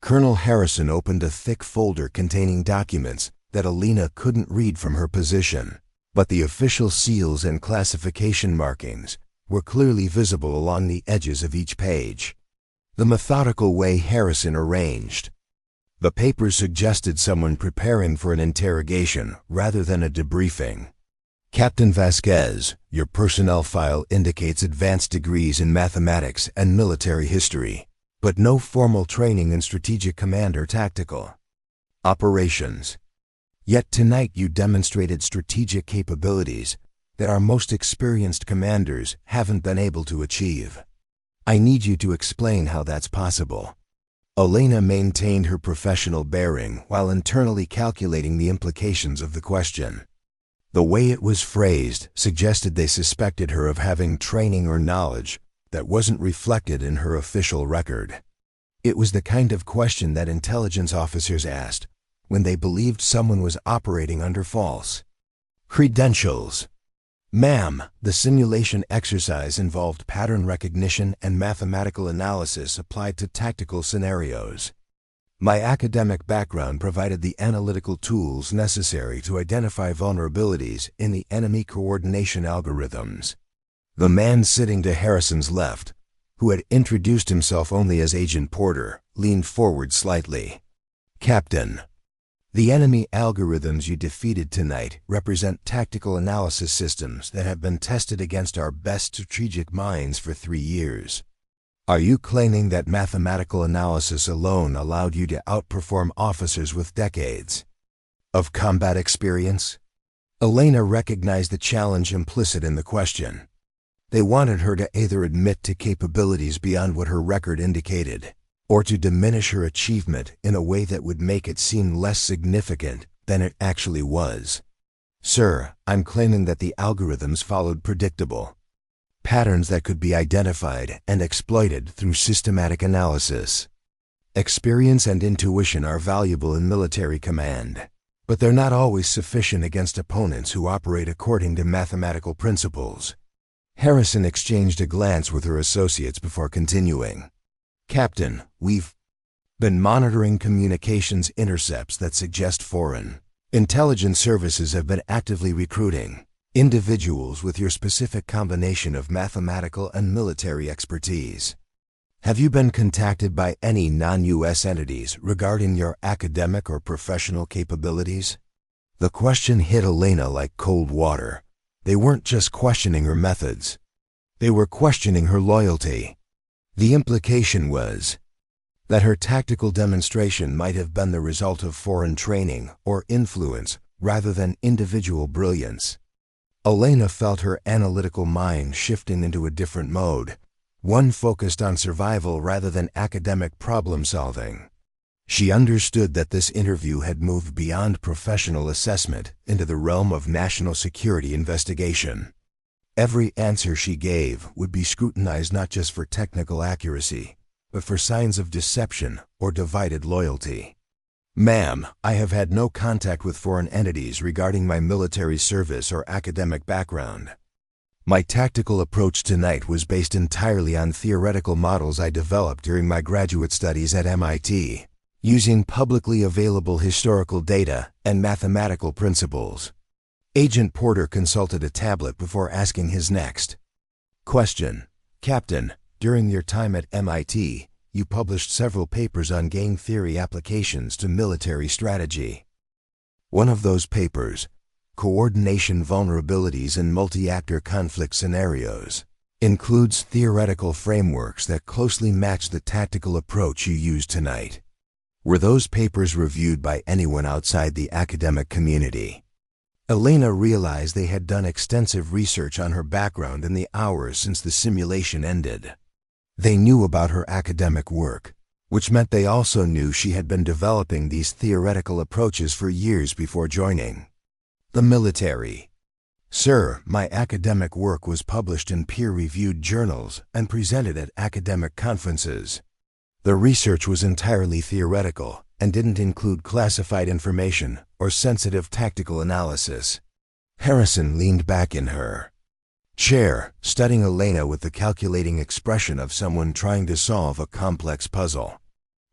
Speaker 1: Colonel Harrison opened a thick folder containing documents that Elena couldn't read from her position, but the official seals and classification markings were clearly visible along the edges of each page. The methodical way Harrison arranged the papers suggested someone preparing for an interrogation rather than a debriefing. Captain Vasquez, your personnel file indicates advanced degrees in mathematics and military history, but no formal training in strategic command or tactical operations. Yet tonight you demonstrated strategic capabilities that our most experienced commanders haven't been able to achieve. I need you to explain how that's possible. Elena maintained her professional bearing while internally calculating the implications of the question. The way it was phrased suggested they suspected her of having training or knowledge that wasn't reflected in her official record. It was the kind of question that intelligence officers asked when they believed someone was operating under false credentials. Ma'am, the simulation exercise involved pattern recognition and mathematical analysis applied to tactical scenarios. My academic background provided the analytical tools necessary to identify vulnerabilities in the enemy coordination algorithms. The man sitting to Harrison's left, who had introduced himself only as Agent Porter, leaned forward slightly. Captain, the enemy algorithms you defeated tonight represent tactical analysis systems that have been tested against our best strategic minds for 3 years. Are you claiming that mathematical analysis alone allowed you to outperform officers with decades of combat experience? Elena recognized the challenge implicit in the question. They wanted her to either admit to capabilities beyond what her record indicated, or to diminish her achievement in a way that would make it seem less significant than it actually was. Sir, I'm claiming that the algorithms followed predictable patterns that could be identified and exploited through systematic analysis. Experience and intuition are valuable in military command, but they're not always sufficient against opponents who operate according to mathematical principles. Harrison exchanged a glance with her associates before continuing. Captain, we've been monitoring communications intercepts that suggest foreign intelligence services have been actively recruiting individuals with your specific combination of mathematical and military expertise. Have you been contacted by any non-U.S. entities regarding your academic or professional capabilities? The question hit Elena like cold water. They weren't just questioning her methods. They were questioning her loyalty. The implication was that her tactical demonstration might have been the result of foreign training or influence rather than individual brilliance. Elena felt her analytical mind shifting into a different mode, one focused on survival rather than academic problem-solving. She understood that this interview had moved beyond professional assessment into the realm of national security investigation. Every answer she gave would be scrutinized not just for technical accuracy, but for signs of deception or divided loyalty. Ma'am, I have had no contact with foreign entities regarding my military service or academic background. My tactical approach tonight was based entirely on theoretical models I developed during my graduate studies at MIT, using publicly available historical data and mathematical principles. Agent Porter consulted a tablet before asking his next question. Captain, during your time at MIT, you published several papers on game theory applications to military strategy. One of those papers, Coordination Vulnerabilities in Multi-Actor Conflict Scenarios, includes theoretical frameworks that closely match the tactical approach you used tonight. Were those papers reviewed by anyone outside the academic community? Elena realized they had done extensive research on her background in the hours since the simulation ended. They knew about her academic work, which meant they also knew she had been developing these theoretical approaches for years before joining the military. Sir, my academic work was published in peer-reviewed journals and presented at academic conferences. The research was entirely theoretical and didn't include classified information or sensitive tactical analysis. Harrison leaned back in her chair, studying Elena with the calculating expression of someone trying to solve a complex puzzle.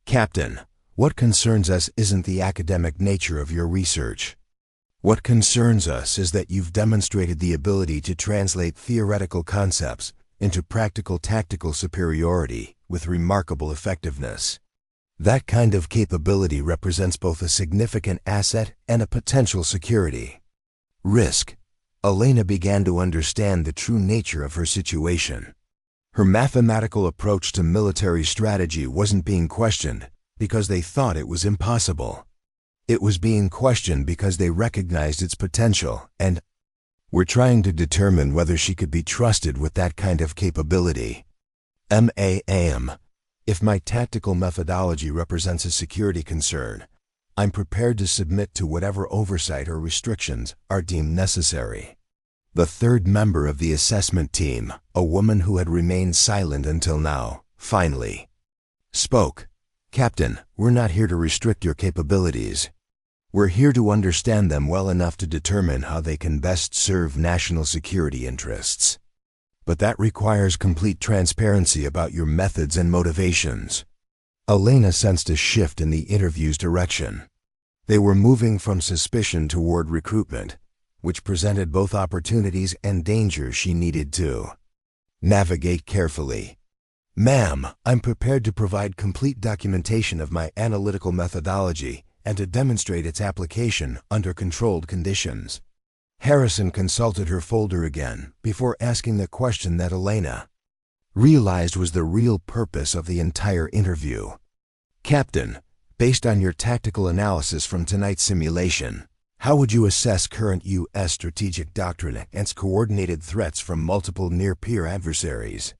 Speaker 1: Captain, what concerns us isn't the academic nature of your research. What concerns us is that you've demonstrated the ability to translate theoretical concepts into practical tactical superiority with remarkable effectiveness. That kind of capability represents both a significant asset and a potential security risk. Elena began to understand the true nature of her situation. Her mathematical approach to military strategy wasn't being questioned because they thought it was impossible. It was being questioned because they recognized its potential and were trying to determine whether she could be trusted with that kind of capability. Ma'am, if my tactical methodology represents a security concern, I'm prepared to submit to whatever oversight or restrictions are deemed necessary. The third member of the assessment team, a woman who had remained silent until now, finally spoke. Captain, we're not here to restrict your capabilities. We're here to understand them well enough to determine how they can best serve national security interests. But that requires complete transparency about your methods and motivations. Elena sensed a shift in the interview's direction. They were moving from suspicion toward recruitment, which presented both opportunities and dangers she needed to navigate carefully. Ma'am, I'm prepared to provide complete documentation of my analytical methodology and to demonstrate its application under controlled conditions. Harrison consulted her folder again before asking the question that Elena realized was the real purpose of the entire interview. Captain, based on your tactical analysis from tonight's simulation, how would you assess current U.S. strategic doctrine against coordinated threats from multiple near-peer adversaries?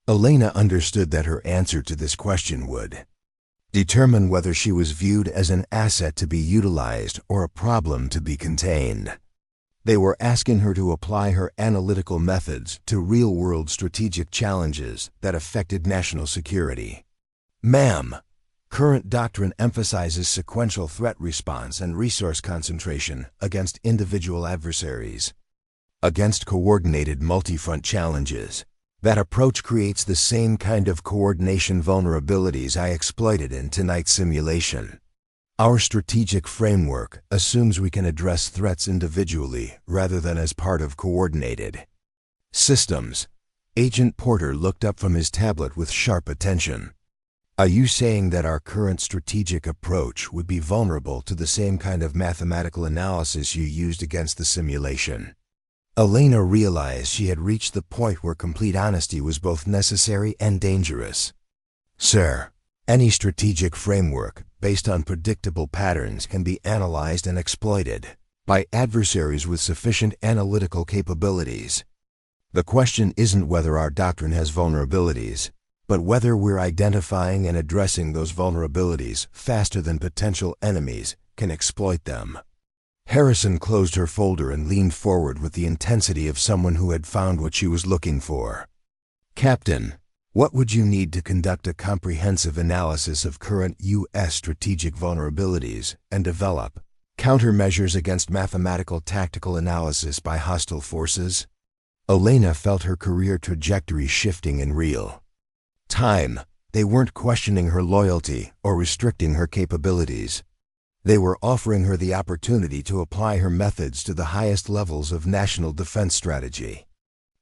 Speaker 1: Elena understood that her answer to this question would determine whether she was viewed as an asset to be utilized or a problem to be contained. They were asking her to apply her analytical methods to real-world strategic challenges that affected national security. Ma'am, current doctrine emphasizes sequential threat response and resource concentration against individual adversaries. Against coordinated multi-front challenges, that approach creates the same kind of coordination vulnerabilities I exploited in tonight's simulation. Our strategic framework assumes we can address threats individually rather than as part of coordinated systems. Agent Porter looked up from his tablet with sharp attention. Are you saying that our current strategic approach would be vulnerable to the same kind of mathematical analysis you used against the simulation? Elena realized she had reached the point where complete honesty was both necessary and dangerous. Sir, any strategic framework based on predictable patterns can be analyzed and exploited by adversaries with sufficient analytical capabilities. The question isn't whether our doctrine has vulnerabilities, but whether we're identifying and addressing those vulnerabilities faster than potential enemies can exploit them. Harrison closed her folder and leaned forward with the intensity of someone who had found what she was looking for. Captain, what would you need to conduct a comprehensive analysis of current U.S. strategic vulnerabilities and develop countermeasures against mathematical tactical analysis by hostile forces? Elena felt her career trajectory shifting in real time. They weren't questioning her loyalty or restricting her capabilities. They were offering her the opportunity to apply her methods to the highest levels of national defense strategy.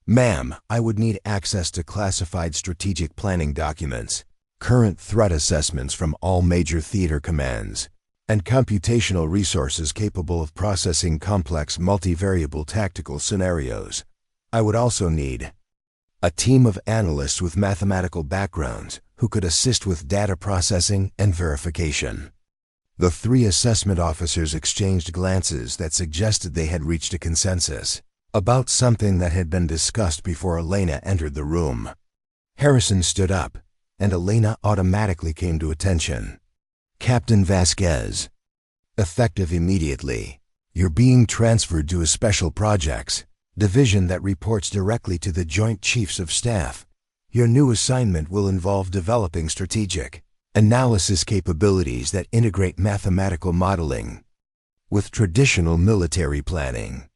Speaker 1: Ma'am, I would need access to classified strategic planning documents, current threat assessments from all major theater commands, and computational resources capable of processing complex multivariable tactical scenarios. I would also need a team of analysts with mathematical backgrounds who could assist with data processing and verification. The three assessment officers exchanged glances that suggested they had reached a consensus about something that had been discussed before Elena entered the room. Harrison stood up. and Elena automatically came to attention. Captain Vasquez. Effective immediately. You're being transferred to a special projects division that reports directly to the Joint Chiefs of Staff. Your new assignment will involve developing strategic analysis capabilities that integrate mathematical modeling with traditional military planning.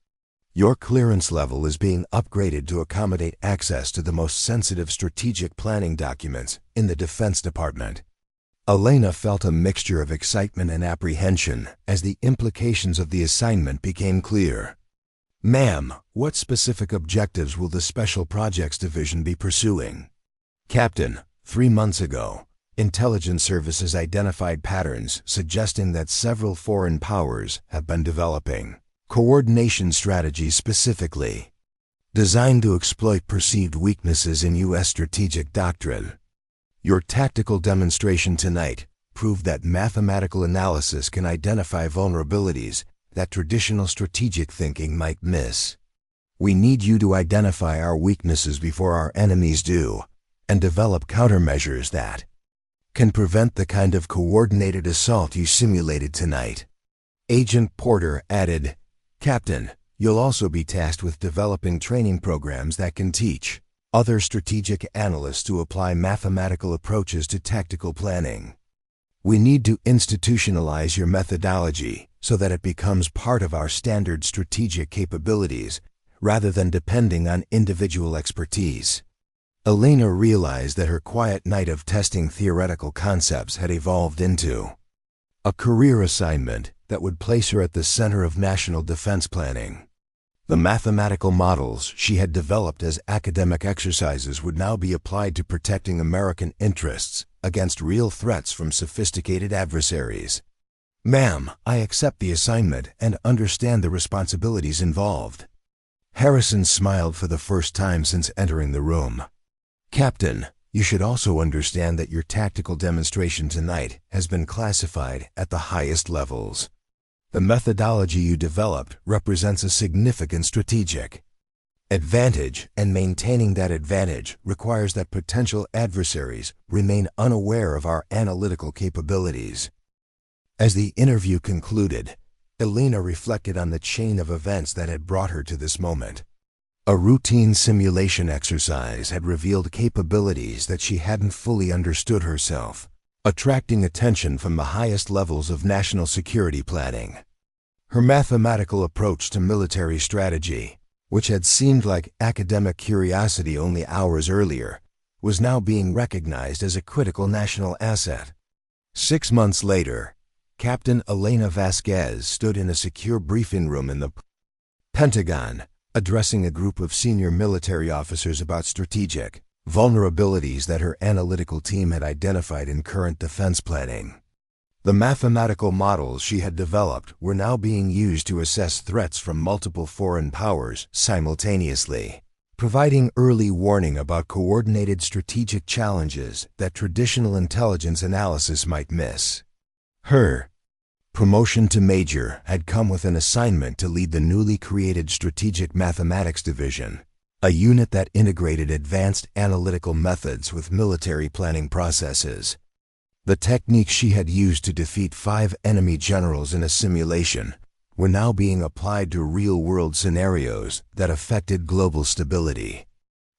Speaker 1: Your clearance level is being upgraded to accommodate access to the most sensitive strategic planning documents in the Defense Department. Elena felt a mixture of excitement and apprehension as the implications of the assignment became clear. Ma'am, what specific objectives will the Special Projects Division be pursuing? Captain, 3 months ago, intelligence services identified patterns suggesting that several foreign powers have been developing coordination strategies specifically designed to exploit perceived weaknesses in U.S. strategic doctrine. Your tactical demonstration tonight proved that mathematical analysis can identify vulnerabilities that traditional strategic thinking might miss. We need you to identify our weaknesses before our enemies do, and develop countermeasures that can prevent the kind of coordinated assault you simulated tonight. Agent Porter added, Captain, you'll also be tasked with developing training programs that can teach other strategic analysts to apply mathematical approaches to tactical planning. We need to institutionalize your methodology so that it becomes part of our standard strategic capabilities rather than depending on individual expertise. Elena realized that her quiet night of testing theoretical concepts had evolved into a career assignment that would place her at the center of national defense planning. The mathematical models she had developed as academic exercises would now be applied to protecting American interests against real threats from sophisticated adversaries. Ma'am, I accept the assignment and understand the responsibilities involved. Harrison smiled for the first time since entering the room. Captain, you should also understand that your tactical demonstration tonight has been classified at the highest levels. The methodology you developed represents a significant strategic advantage, and maintaining that advantage requires that potential adversaries remain unaware of our analytical capabilities. As the interview concluded, Elena reflected on the chain of events that had brought her to this moment. A routine simulation exercise had revealed capabilities that she hadn't fully understood herself, attracting attention from the highest levels of national security planning. Her mathematical approach to military strategy, which had seemed like academic curiosity only hours earlier, was now being recognized as a critical national asset. 6 months later, Captain Elena Vasquez stood in a secure briefing room in the Pentagon, addressing a group of senior military officers about strategic vulnerabilities that her analytical team had identified in current defense planning. The mathematical models she had developed were now being used to assess threats from multiple foreign powers simultaneously, providing early warning about coordinated strategic challenges that traditional intelligence analysis might miss. Her promotion to major had come with an assignment to lead the newly created Strategic Mathematics Division, a unit that integrated advanced analytical methods with military planning processes. The techniques she had used to defeat 5 enemy generals in a simulation were now being applied to real-world scenarios that affected global stability.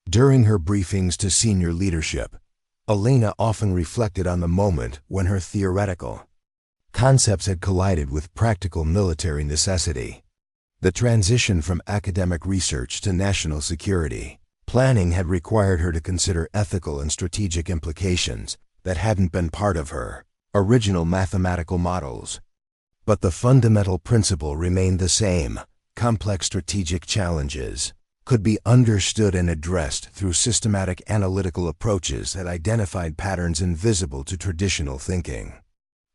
Speaker 1: During her briefings to senior leadership, Elena often reflected on the moment when her theoretical concepts had collided with practical military necessity. The transition from academic research to national security planning had required her to consider ethical and strategic implications that hadn't been part of her original mathematical models. But the fundamental principle remained the same: complex strategic challenges could be understood and addressed through systematic analytical approaches that identified patterns invisible to traditional thinking.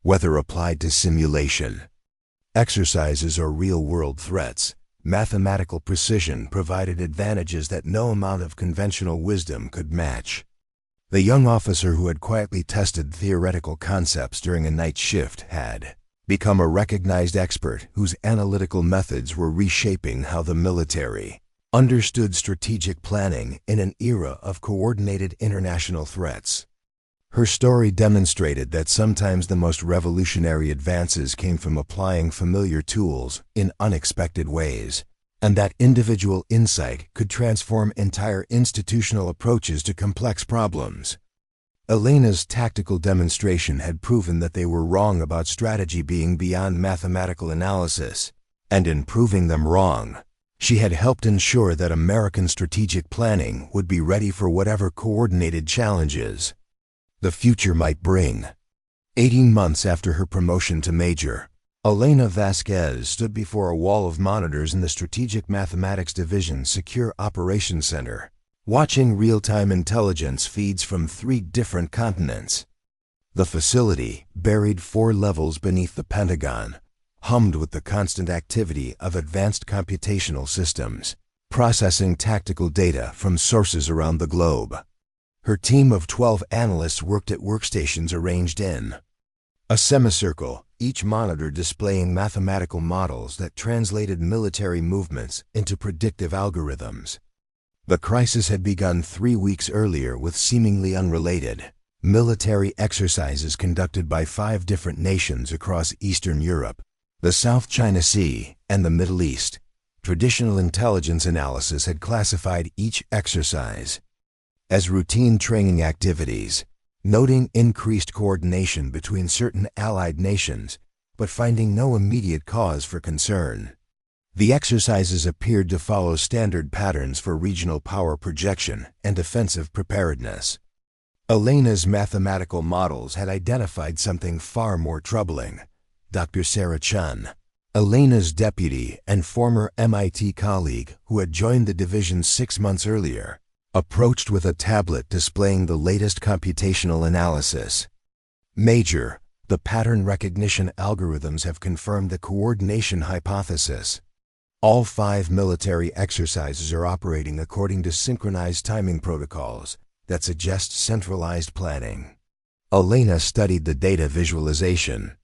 Speaker 1: Whether applied to simulation exercises or real-world threats, mathematical precision provided advantages that no amount of conventional wisdom could match. The young officer who had quietly tested theoretical concepts during a night shift had become a recognized expert whose analytical methods were reshaping how the military understood strategic planning in an era of coordinated international threats. Her story demonstrated that sometimes the most revolutionary advances came from applying familiar tools in unexpected ways, and that individual insight could transform entire institutional approaches to complex problems. Elena's tactical demonstration had proven that they were wrong about strategy being beyond mathematical analysis, and in proving them wrong, she had helped ensure that American strategic planning would be ready for whatever coordinated challenges the future might bring. 18 months after her promotion to major, Elena Vasquez stood before a wall of monitors in the Strategic Mathematics Division's Secure Operations Center, watching real-time intelligence feeds from 3 different continents. The facility, buried 4 levels beneath the Pentagon, hummed with the constant activity of advanced computational systems, processing tactical data from sources around the globe. Her team of 12 analysts worked at workstations arranged in a semicircle, each monitor displaying mathematical models that translated military movements into predictive algorithms. The crisis had begun 3 weeks earlier with seemingly unrelated military exercises conducted by 5 different nations across Eastern Europe, the South China Sea, and the Middle East. Traditional intelligence analysis had classified each exercise as routine training activities, noting increased coordination between certain allied nations, but finding no immediate cause for concern. The exercises appeared to follow standard patterns for regional power projection and offensive preparedness. Elena's mathematical models had identified something far more troubling. Dr. Sarah Chun, Elena's deputy and former MIT colleague who had joined the division 6 months earlier, approached with a tablet displaying the latest computational analysis. Major, the pattern recognition algorithms have confirmed the coordination hypothesis. All 5 military exercises are operating according to synchronized timing protocols that suggest centralized planning. Elena studied the data visualization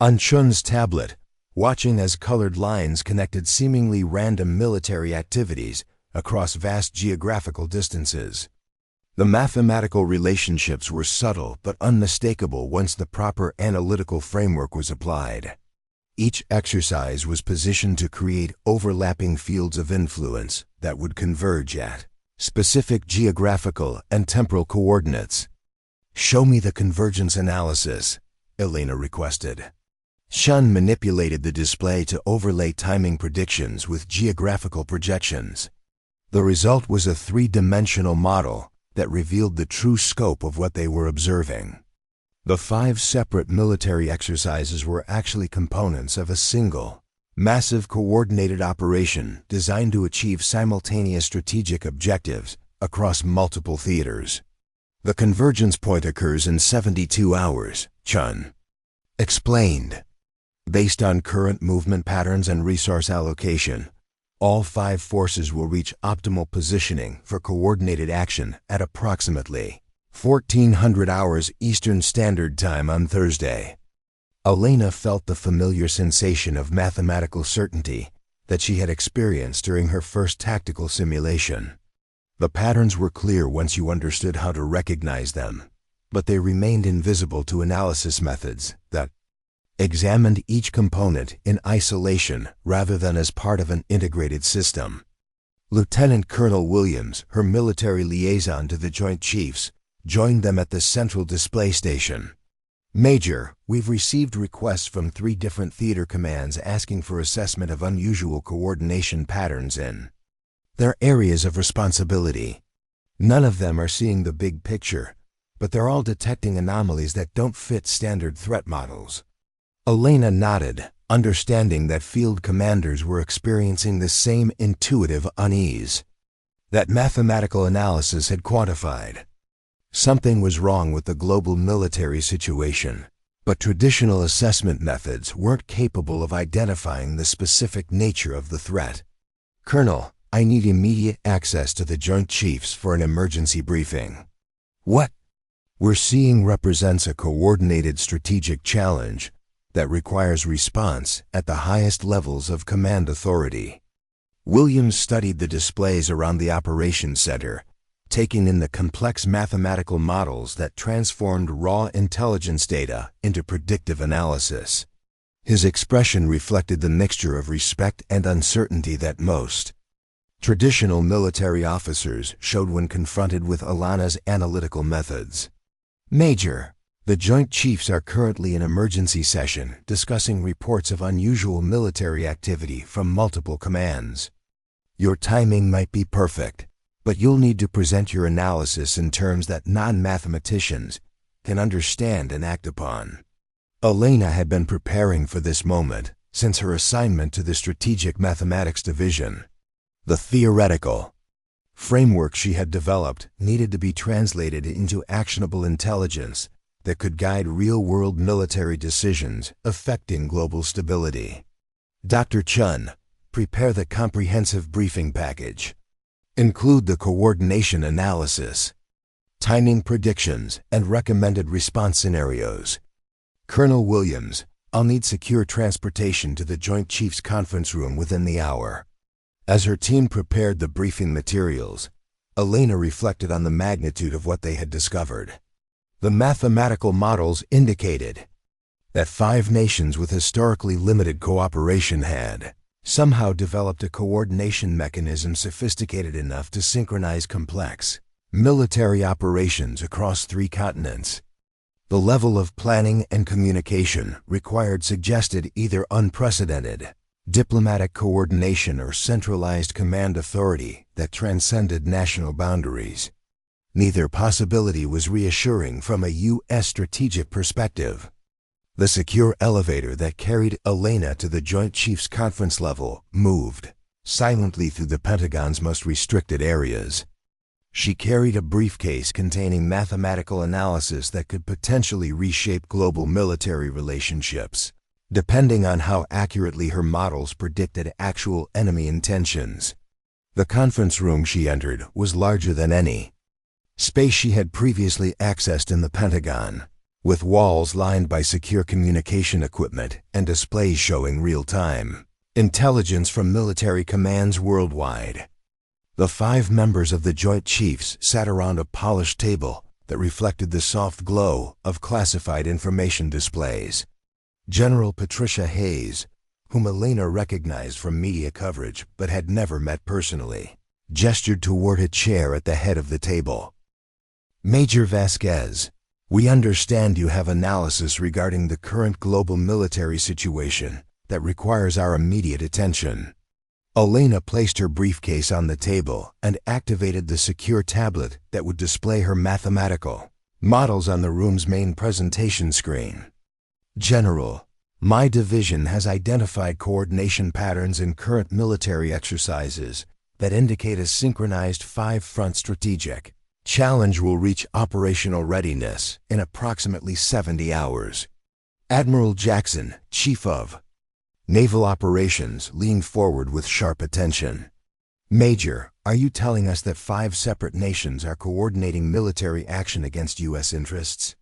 Speaker 1: on Chun's tablet, watching as colored lines connected seemingly random military activities across vast geographical distances. The mathematical relationships were subtle but unmistakable once the proper analytical framework was applied. Each exercise was positioned to create overlapping fields of influence that would converge at specific geographical and temporal coordinates. "Show me the convergence analysis," Elena requested. Chun manipulated the display to overlay timing predictions with geographical projections. The result was a 3-dimensional model that revealed the true scope of what they were observing. The 5 separate military exercises were actually components of a single, massive coordinated operation designed to achieve simultaneous strategic objectives across multiple theaters. The convergence point occurs in 72 hours, Chun explained. Based on current movement patterns and resource allocation, all 5 forces will reach optimal positioning for coordinated action at approximately 1400 hours Eastern Standard Time on Thursday. Elena felt the familiar sensation of mathematical certainty that she had experienced during her first tactical simulation. The patterns were clear once you understood how to recognize them, but they remained invisible to analysis methods that examined each component in isolation rather than as part of an integrated system. Lieutenant Colonel Williams, her military liaison to the Joint Chiefs, joined them at the central display station. "Major, we've received requests from 3 different theater commands asking for assessment of unusual coordination patterns in their areas of responsibility. None of them are seeing the big picture, but they're all detecting anomalies that don't fit standard threat models." Elena nodded, understanding that field commanders were experiencing the same intuitive unease that mathematical analysis had quantified. Something was wrong with the global military situation, but traditional assessment methods weren't capable of identifying the specific nature of the threat. "Colonel, I need immediate access to the Joint Chiefs for an emergency briefing." "What we're seeing represents a coordinated strategic challenge that requires response at the highest levels of command authority." Williams studied the displays around the operations center, taking in the complex mathematical models that transformed raw intelligence data into predictive analysis. His expression reflected the mixture of respect and uncertainty that most traditional military officers showed when confronted with Elena's analytical methods. Major, the Joint Chiefs are currently in emergency session discussing reports of unusual military activity from multiple commands. Your timing might be perfect, but you'll need to present your analysis in terms that non-mathematicians can understand and act upon. Elena had been preparing for this moment since her assignment to the Strategic Mathematics Division. The theoretical framework she had developed needed to be translated into actionable intelligence that could guide real-world military decisions affecting global stability. Dr. Chun, prepare the comprehensive briefing package. Include the coordination analysis, timing predictions, and recommended response scenarios. Colonel Williams, I'll need secure transportation to the Joint Chiefs conference room within the hour. As her team prepared the briefing materials, Elena reflected on the magnitude of what they had discovered. The mathematical models indicated that 5 nations with historically limited cooperation had somehow developed a coordination mechanism sophisticated enough to synchronize complex military operations across 3 continents. The level of planning and communication required suggested either unprecedented diplomatic coordination or centralized command authority that transcended national boundaries. Neither possibility was reassuring from a U.S. strategic perspective. The secure elevator that carried Elena to the Joint Chiefs conference level moved silently through the Pentagon's most restricted areas. She carried a briefcase containing mathematical analysis that could potentially reshape global military relationships, depending on how accurately her models predicted actual enemy intentions. The conference room she entered was larger than any space she had previously accessed in the Pentagon, with walls lined by secure communication equipment and displays showing real-time intelligence from military commands worldwide. The 5 members of the Joint Chiefs sat around a polished table that reflected the soft glow of classified information displays. General Patricia Hayes, whom Elena recognized from media coverage but had never met personally, gestured toward a chair at the head of the table. Major Vasquez, we understand you have analysis regarding the current global military situation that requires our immediate attention. Elena placed her briefcase on the table and activated the secure tablet that would display her mathematical models on the room's main presentation screen. General, my division has identified coordination patterns in current military exercises that indicate a synchronized 5-front strategic challenge will reach operational readiness in approximately 70 hours. Admiral Jackson, Chief of Naval Operations, leaned forward with sharp attention. Major, are you telling us that 5 separate nations are coordinating military action against U.S. interests?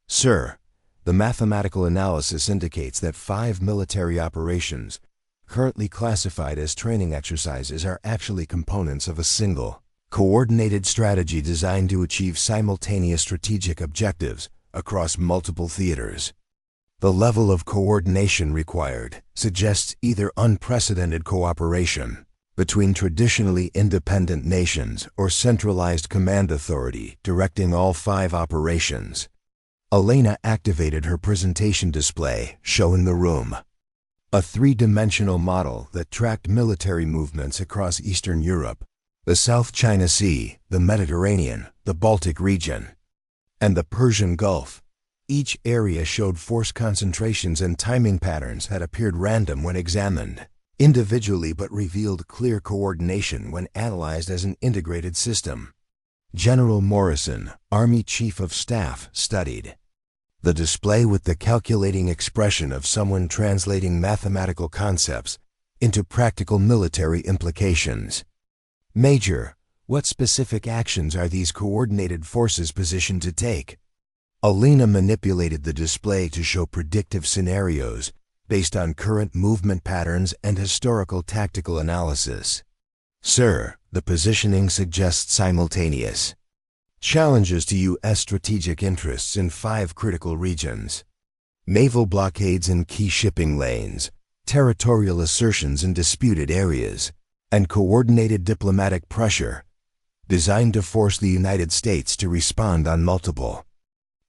Speaker 1: Sir, the mathematical analysis indicates that 5 military operations, currently classified as training exercises, are actually components of a single, coordinated strategy designed to achieve simultaneous strategic objectives across multiple theaters. The level of coordination required suggests either unprecedented cooperation between traditionally independent nations or centralized command authority directing all 5 operations. Elena activated her presentation display, showing the room a 3-dimensional model that tracked military movements across Eastern Europe, the South China Sea, the Mediterranean, the Baltic region, and the Persian Gulf. Each area showed force concentrations and timing patterns that appeared random when examined individually but revealed clear coordination when analyzed as an integrated system. General Morrison, Army Chief of Staff, studied the display with the calculating expression of someone translating mathematical concepts into practical military implications. Major, what specific actions are these coordinated forces positioned to take? Elena manipulated the display to show predictive scenarios based on current movement patterns and historical tactical analysis. Sir, The positioning suggests simultaneous challenges to U.S. strategic interests in 5 critical regions: naval blockades in key shipping lanes, territorial assertions in disputed areas, and coordinated diplomatic pressure, designed to force the United States to respond on multiple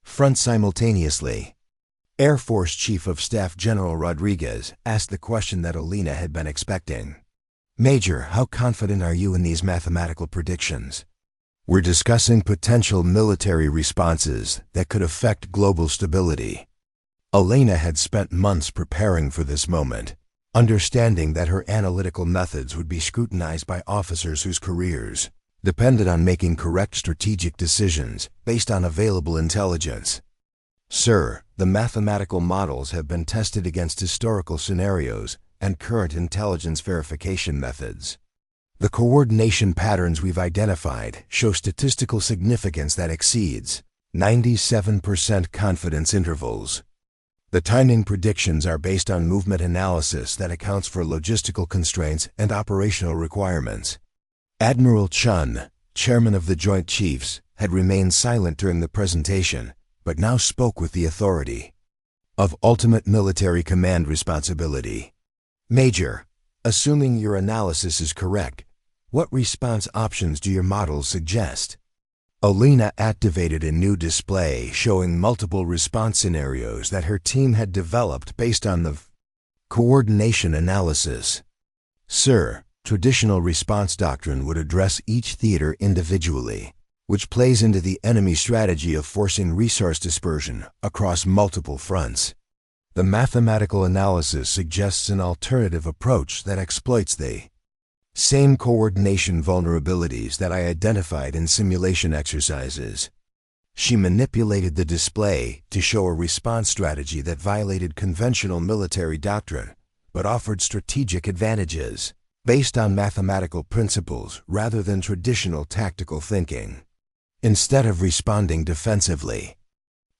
Speaker 1: fronts simultaneously. Air Force Chief of Staff General Rodriguez asked the question that Elena had been expecting. "Major, how confident are you in these mathematical predictions?" "We're discussing potential military responses that could affect global stability." Elena had spent months preparing for this moment, understanding that her analytical methods would be scrutinized by officers whose careers depended on making correct strategic decisions based on available intelligence. "Sir, the mathematical models have been tested against historical scenarios and current intelligence verification methods. The coordination patterns we've identified show statistical significance that exceeds 97% confidence intervals. The timing predictions are based on movement analysis that accounts for logistical constraints and operational requirements." Admiral Chun, chairman of the Joint Chiefs, had remained silent during the presentation, but now spoke with the authority of ultimate military command responsibility. "Major, assuming your analysis is correct, what response options do your models suggest?" Elena activated a new display showing multiple response scenarios that her team had developed based on the coordination analysis. "Sir, traditional response doctrine would address each theater individually, which plays into the enemy strategy of forcing resource dispersion across multiple fronts. The mathematical analysis suggests an alternative approach that exploits the same coordination vulnerabilities that I identified in simulation exercises." She manipulated the display to show a response strategy that violated conventional military doctrine, but offered strategic advantages based on mathematical principles rather than traditional tactical thinking. Instead of responding defensively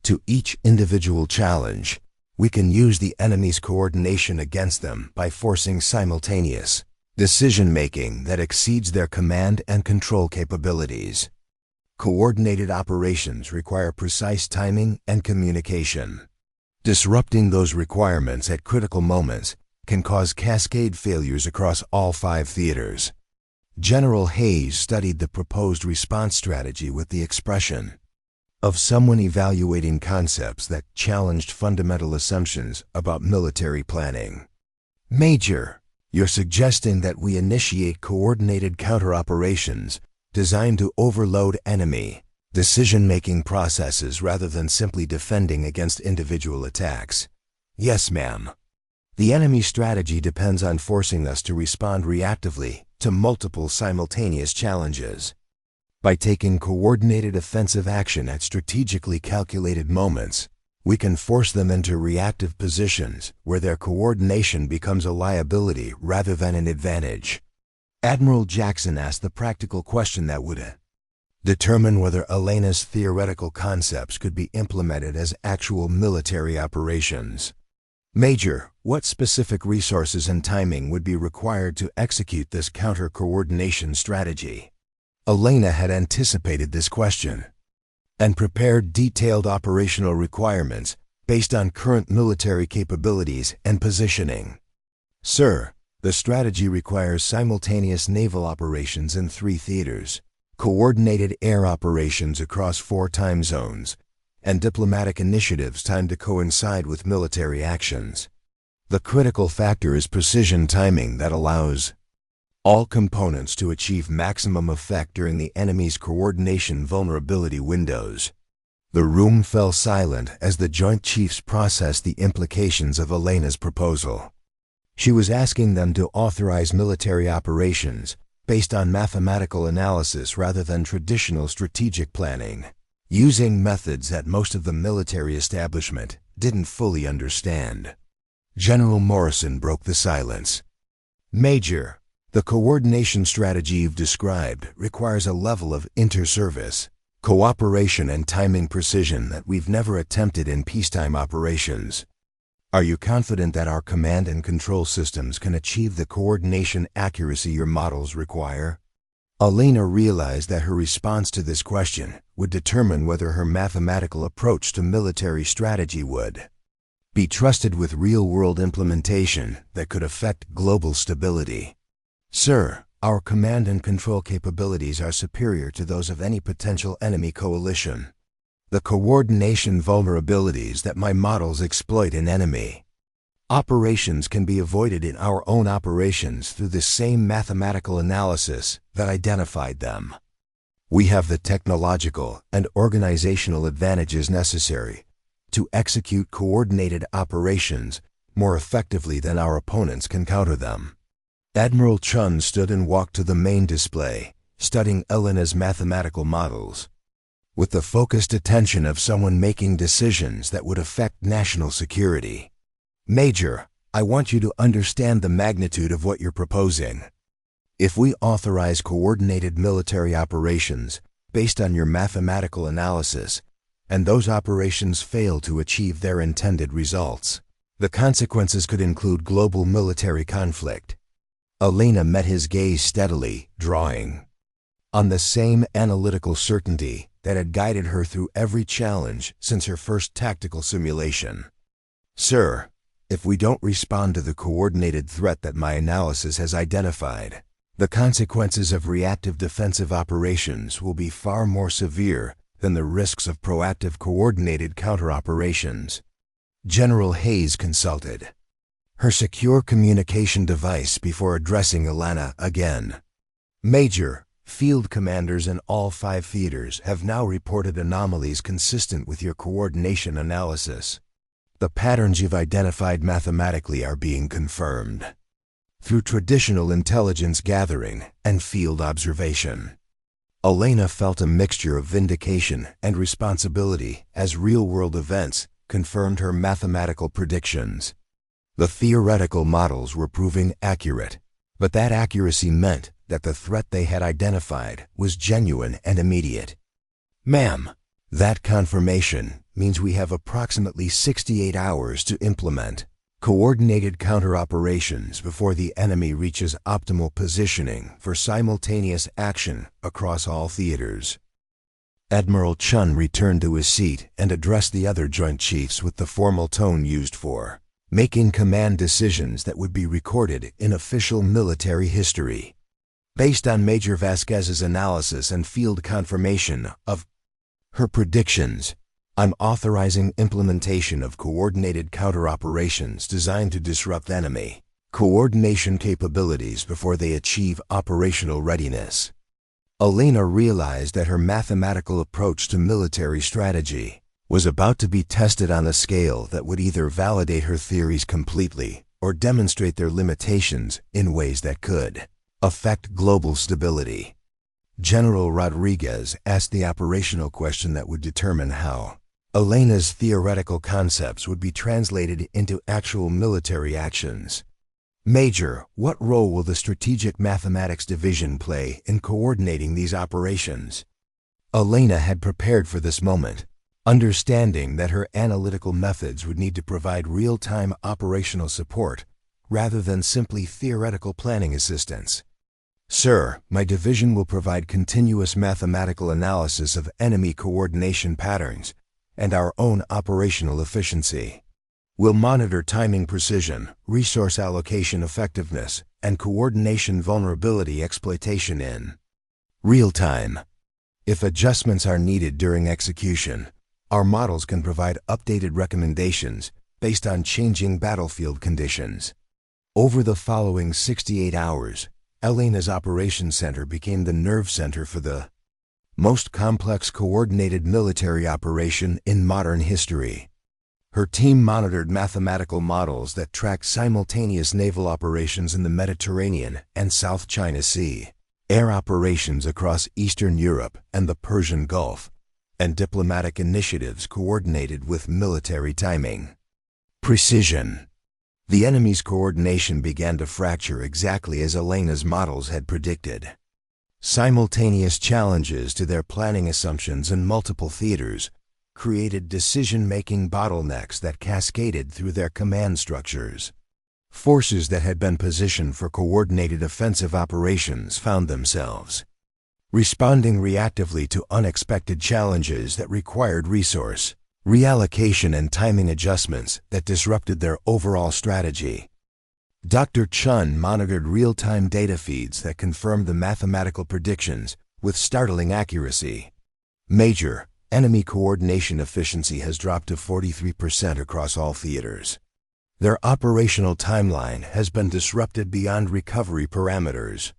Speaker 1: to each individual challenge, we can use the enemy's coordination against them by forcing simultaneous decision-making that exceeds their command and control capabilities. Coordinated operations require precise timing and communication. Disrupting those requirements at critical moments can cause cascade failures across all 5 theaters. General Hayes studied the proposed response strategy with the expression of someone evaluating concepts that challenged fundamental assumptions about military planning. "Major, you're suggesting that we initiate coordinated counter-operations designed to overload enemy decision-making processes rather than simply defending against individual attacks." "Yes, ma'am. The enemy strategy depends on forcing us to respond reactively to multiple simultaneous challenges. By taking coordinated offensive action at strategically calculated moments, we can force them into reactive positions where their coordination becomes a liability rather than an advantage." Admiral Jackson asked the practical question that would determine whether Elena's theoretical concepts could be implemented as actual military operations. "Major, what specific resources and timing would be required to execute this counter-coordination strategy?" Elena had anticipated this question and prepared detailed operational requirements based on current military capabilities and positioning. "Sir, the strategy requires simultaneous naval operations in 3 theaters, coordinated air operations across 4 time zones, and diplomatic initiatives timed to coincide with military actions. The critical factor is precision timing that allows all components to achieve maximum effect during the enemy's coordination vulnerability windows." The room fell silent as the Joint Chiefs processed the implications of Elena's proposal. She was asking them to authorize military operations based on mathematical analysis rather than traditional strategic planning, using methods that most of the military establishment didn't fully understand. General Morrison broke the silence. "Major, the coordination strategy you've described requires a level of inter-service cooperation and timing precision that we've never attempted in peacetime operations. Are you confident that our command and control systems can achieve the coordination accuracy your models require?" Elena realized that her response to this question would determine whether her mathematical approach to military strategy would be trusted with real-world implementation that could affect global stability. Sir, our command and control capabilities are superior to those of any potential enemy coalition. The coordination vulnerabilities that my models exploit in enemy operations can be avoided in our own operations through the same mathematical analysis that identified them. We have the technological and organizational advantages necessary to execute coordinated operations more effectively than our opponents can counter them. Admiral Chun stood and walked to the main display, studying Elena's mathematical models with the focused attention of someone making decisions that would affect national security. Major, I want you to understand the magnitude of what you're proposing. If we authorize coordinated military operations based on your mathematical analysis, and those operations fail to achieve their intended results, the consequences could include global military conflict. Elena met his gaze steadily, drawing on the same analytical certainty that had guided her through every challenge since her first tactical simulation. Sir, if we don't respond to the coordinated threat that my analysis has identified, the consequences of reactive defensive operations will be far more severe than the risks of proactive coordinated counter-operations. General Hayes consulted her secure communication device before addressing Elena again. Major, field commanders in all 5 theaters have now reported anomalies consistent with your coordination analysis. The patterns you've identified mathematically are being confirmed through traditional intelligence gathering and field observation. Elena felt a mixture of vindication and responsibility as real-world events confirmed her mathematical predictions. The theoretical models were proving accurate, but that accuracy meant that the threat they had identified was genuine and immediate. Ma'am, that confirmation means we have approximately 68 hours to implement coordinated counter-operations before the enemy reaches optimal positioning for simultaneous action across all theaters. Admiral Chun returned to his seat and addressed the other Joint Chiefs with the formal tone used for making command decisions that would be recorded in official military history. Based on Major Vasquez's analysis and field confirmation of her predictions, I'm authorizing implementation of coordinated counter-operations designed to disrupt enemy coordination capabilities before they achieve operational readiness. Elena realized that her mathematical approach to military strategy was about to be tested on a scale that would either validate her theories completely or demonstrate their limitations in ways that could affect global stability. General Rodriguez asked the operational question that would determine how Elena's theoretical concepts would be translated into actual military actions. Major, what role will the Strategic Mathematics Division play in coordinating these operations? Elena had prepared for this moment, understanding that her analytical methods would need to provide real-time operational support rather than simply theoretical planning assistance. Sir, my division will provide continuous mathematical analysis of enemy coordination patterns and our own operational efficiency. We'll monitor timing precision, resource allocation effectiveness, and coordination vulnerability exploitation in real time. If adjustments are needed during execution, our models can provide updated recommendations based on changing battlefield conditions. Over the following 68 hours, Elena's operations center became the nerve center for the most complex coordinated military operation in modern history. Her team monitored mathematical models that tracked simultaneous naval operations in the Mediterranean and South China Sea, air operations across Eastern Europe and the Persian Gulf, and diplomatic initiatives coordinated with military timing. Precision. The enemy's coordination began to fracture exactly as Elena's models had predicted. Simultaneous challenges to their planning assumptions in multiple theaters created decision-making bottlenecks that cascaded through their command structures. Forces that had been positioned for coordinated offensive operations found themselves responding reactively to unexpected challenges that required resource reallocation and timing adjustments that disrupted their overall strategy. Dr. Chun monitored real-time data feeds that confirmed the mathematical predictions with startling accuracy. Major enemy coordination efficiency has dropped to 43% across all theaters. Their operational timeline has been disrupted beyond recovery parameters.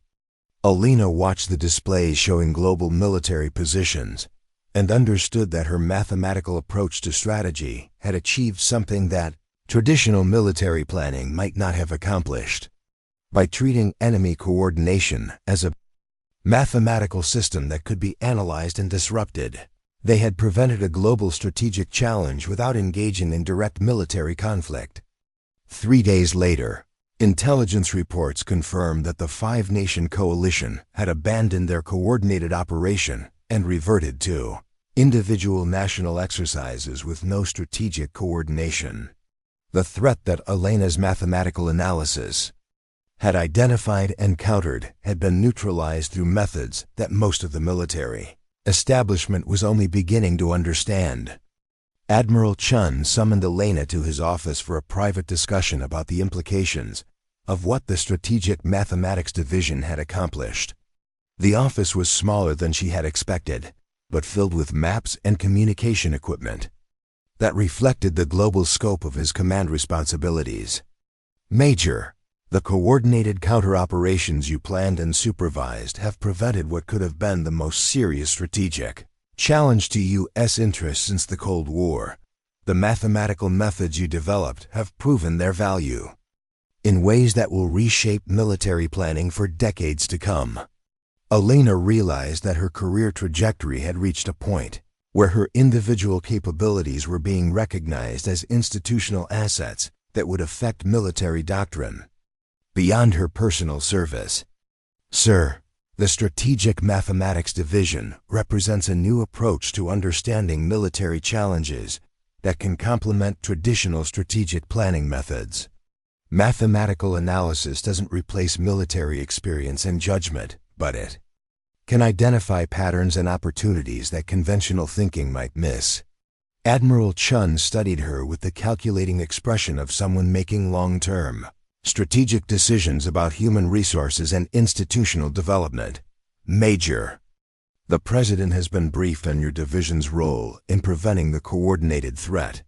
Speaker 1: Elena watched the displays showing global military positions and understood that her mathematical approach to strategy had achieved something that traditional military planning might not have accomplished. By treating enemy coordination as a mathematical system that could be analyzed and disrupted, they had prevented a global strategic challenge without engaging in direct military conflict. 3 days later, intelligence reports confirmed that the five-nation coalition had abandoned their coordinated operation and reverted to individual national exercises with no strategic coordination. The threat that Elena's mathematical analysis had identified and countered had been neutralized through methods that most of the military establishment was only beginning to understand. Admiral Chun summoned Elena to his office for a private discussion about the implications of what the Strategic Mathematics Division had accomplished. The office was smaller than she had expected, but filled with maps and communication equipment that reflected the global scope of his command responsibilities. Major, the coordinated counter-operations you planned and supervised have prevented what could have been the most serious strategic challenge to U.S. interests since the Cold War. The mathematical methods you developed have proven their value in ways that will reshape military planning for decades to come. Elena realized that her career trajectory had reached a point where her individual capabilities were being recognized as institutional assets that would affect military doctrine beyond her personal service. Sir, the Strategic Mathematics Division represents a new approach to understanding military challenges that can complement traditional strategic planning methods. Mathematical analysis doesn't replace military experience and judgment, but it can identify patterns and opportunities that conventional thinking might miss. Admiral Chun studied her with the calculating expression of someone making long-term strategic decisions about human resources and institutional development. Major, the President has been briefed on your division's role in preventing the coordinated threat.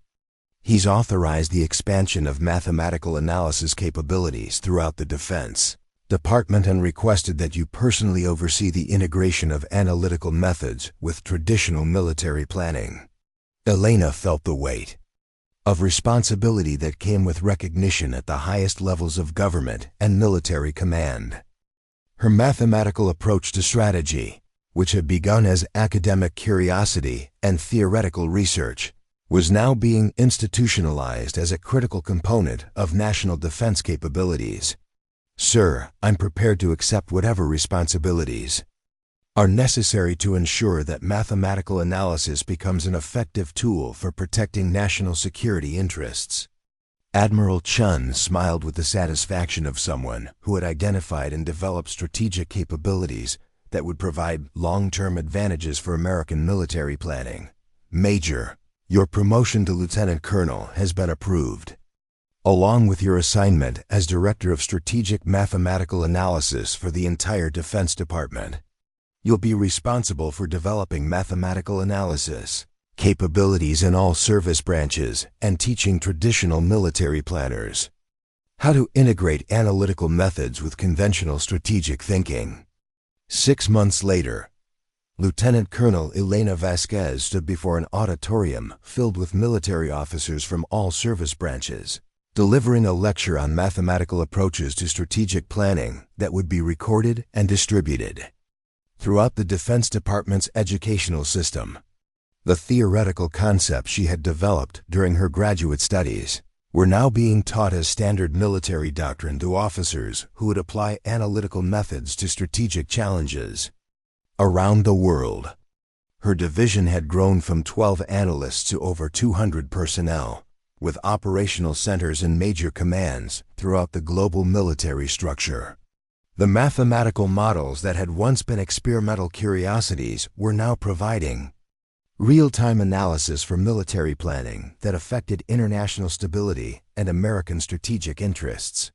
Speaker 1: He's authorized the expansion of mathematical analysis capabilities throughout the Defense Department and requested that you personally oversee the integration of analytical methods with traditional military planning. Elena felt the weight of responsibility that came with recognition at the highest levels of government and military command. Her mathematical approach to strategy, which had begun as academic curiosity and theoretical research, was now being institutionalized as a critical component of national defense capabilities. Sir, I'm prepared to accept whatever responsibilities are necessary to ensure that mathematical analysis becomes an effective tool for protecting national security interests. Admiral Chun smiled with the satisfaction of someone who had identified and developed strategic capabilities that would provide long-term advantages for American military planning. Major, your promotion to Lieutenant Colonel has been approved, along with your assignment as Director of Strategic Mathematical Analysis for the entire Defense Department. You'll be responsible for developing mathematical analysis capabilities in all service branches and teaching traditional military planners how to integrate analytical methods with conventional strategic thinking. 6 months later, Lieutenant Colonel Elena Vasquez stood before an auditorium filled with military officers from all service branches, delivering a lecture on mathematical approaches to strategic planning that would be recorded and distributed throughout the Defense Department's educational system. The theoretical concepts she had developed during her graduate studies were now being taught as standard military doctrine to officers who would apply analytical methods to strategic challenges. Around the world, her division had grown from 12 analysts to over 200 personnel, with operational centers and major commands throughout the global military structure. The mathematical models that had once been experimental curiosities were now providing real-time analysis for military planning that affected international stability and American strategic interests.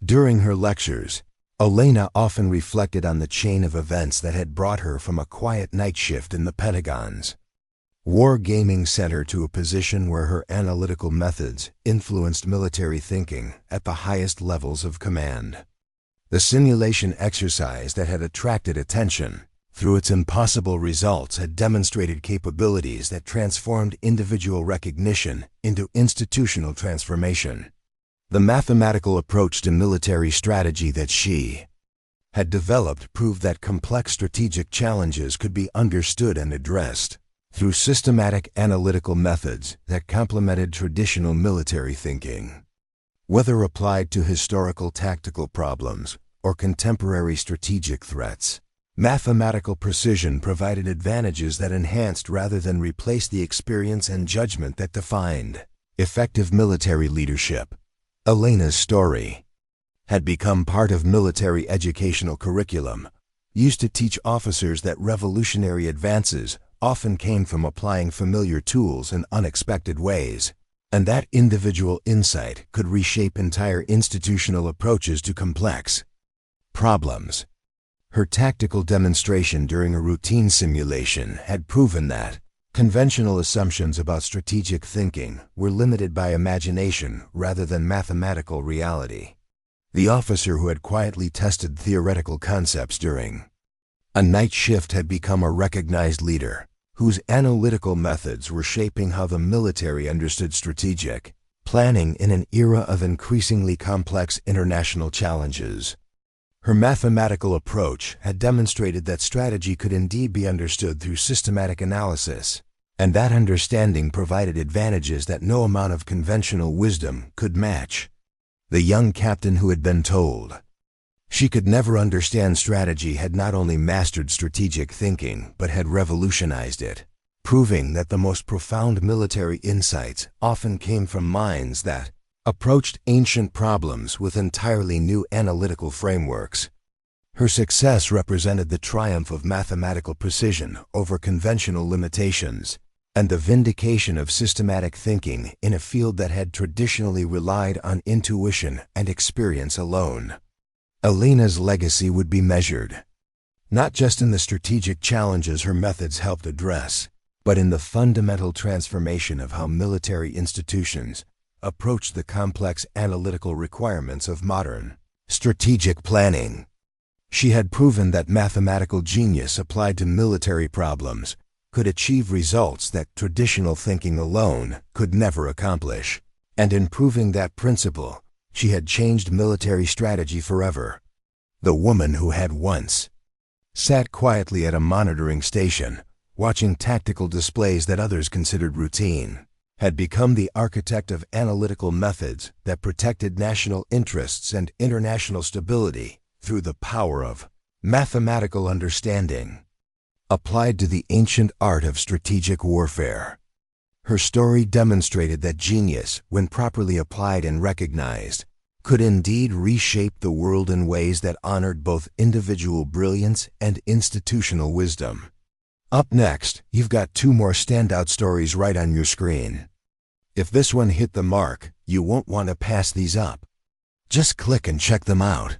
Speaker 1: During her lectures, Elena often reflected on the chain of events that had brought her from a quiet night shift in the Pentagon's War Gaming Center to a position where her analytical methods influenced military thinking at the highest levels of command. The simulation exercise that had attracted attention through its impossible results had demonstrated capabilities that transformed individual recognition into institutional transformation. The mathematical approach to military strategy that she had developed proved that complex strategic challenges could be understood and addressed through systematic analytical methods that complemented traditional military thinking. Whether applied to historical tactical problems or contemporary strategic threats, mathematical precision provided advantages that enhanced rather than replaced the experience and judgment that defined effective military leadership. Elena's story had become part of military educational curriculum, used to teach officers that revolutionary advances often came from applying familiar tools in unexpected ways, and that individual insight could reshape entire institutional approaches to complex problems. Her tactical demonstration during a routine simulation had proven that conventional assumptions about strategic thinking were limited by imagination rather than mathematical reality. The officer who had quietly tested theoretical concepts during a night shift had become a recognized leader, whose analytical methods were shaping how the military understood strategic planning in an era of increasingly complex international challenges. Her mathematical approach had demonstrated that strategy could indeed be understood through systematic analysis, and that understanding provided advantages that no amount of conventional wisdom could match. The young captain who had been told she could never understand strategy had not only mastered strategic thinking but had revolutionized it, proving that the most profound military insights often came from minds that approached ancient problems with entirely new analytical frameworks. Her success represented the triumph of mathematical precision over conventional limitations, and the vindication of systematic thinking in a field that had traditionally relied on intuition and experience alone. Elena's legacy would be measured not just in the strategic challenges her methods helped address, but in the fundamental transformation of how military institutions approached the complex analytical requirements of modern strategic planning. She had proven that mathematical genius applied to military problems could achieve results that traditional thinking alone could never accomplish. And in proving that principle, she had changed military strategy forever. The woman who had once sat quietly at a monitoring station, watching tactical displays that others considered routine, had become the architect of analytical methods that protected national interests and international stability through the power of mathematical understanding applied to the ancient art of strategic warfare. Her story demonstrated that genius, when properly applied and recognized, could indeed reshape the world in ways that honored both individual brilliance and institutional wisdom. Up next, you've got two more standout stories right on your screen. If this one hit the mark, you won't want to pass these up. Just click and check them out.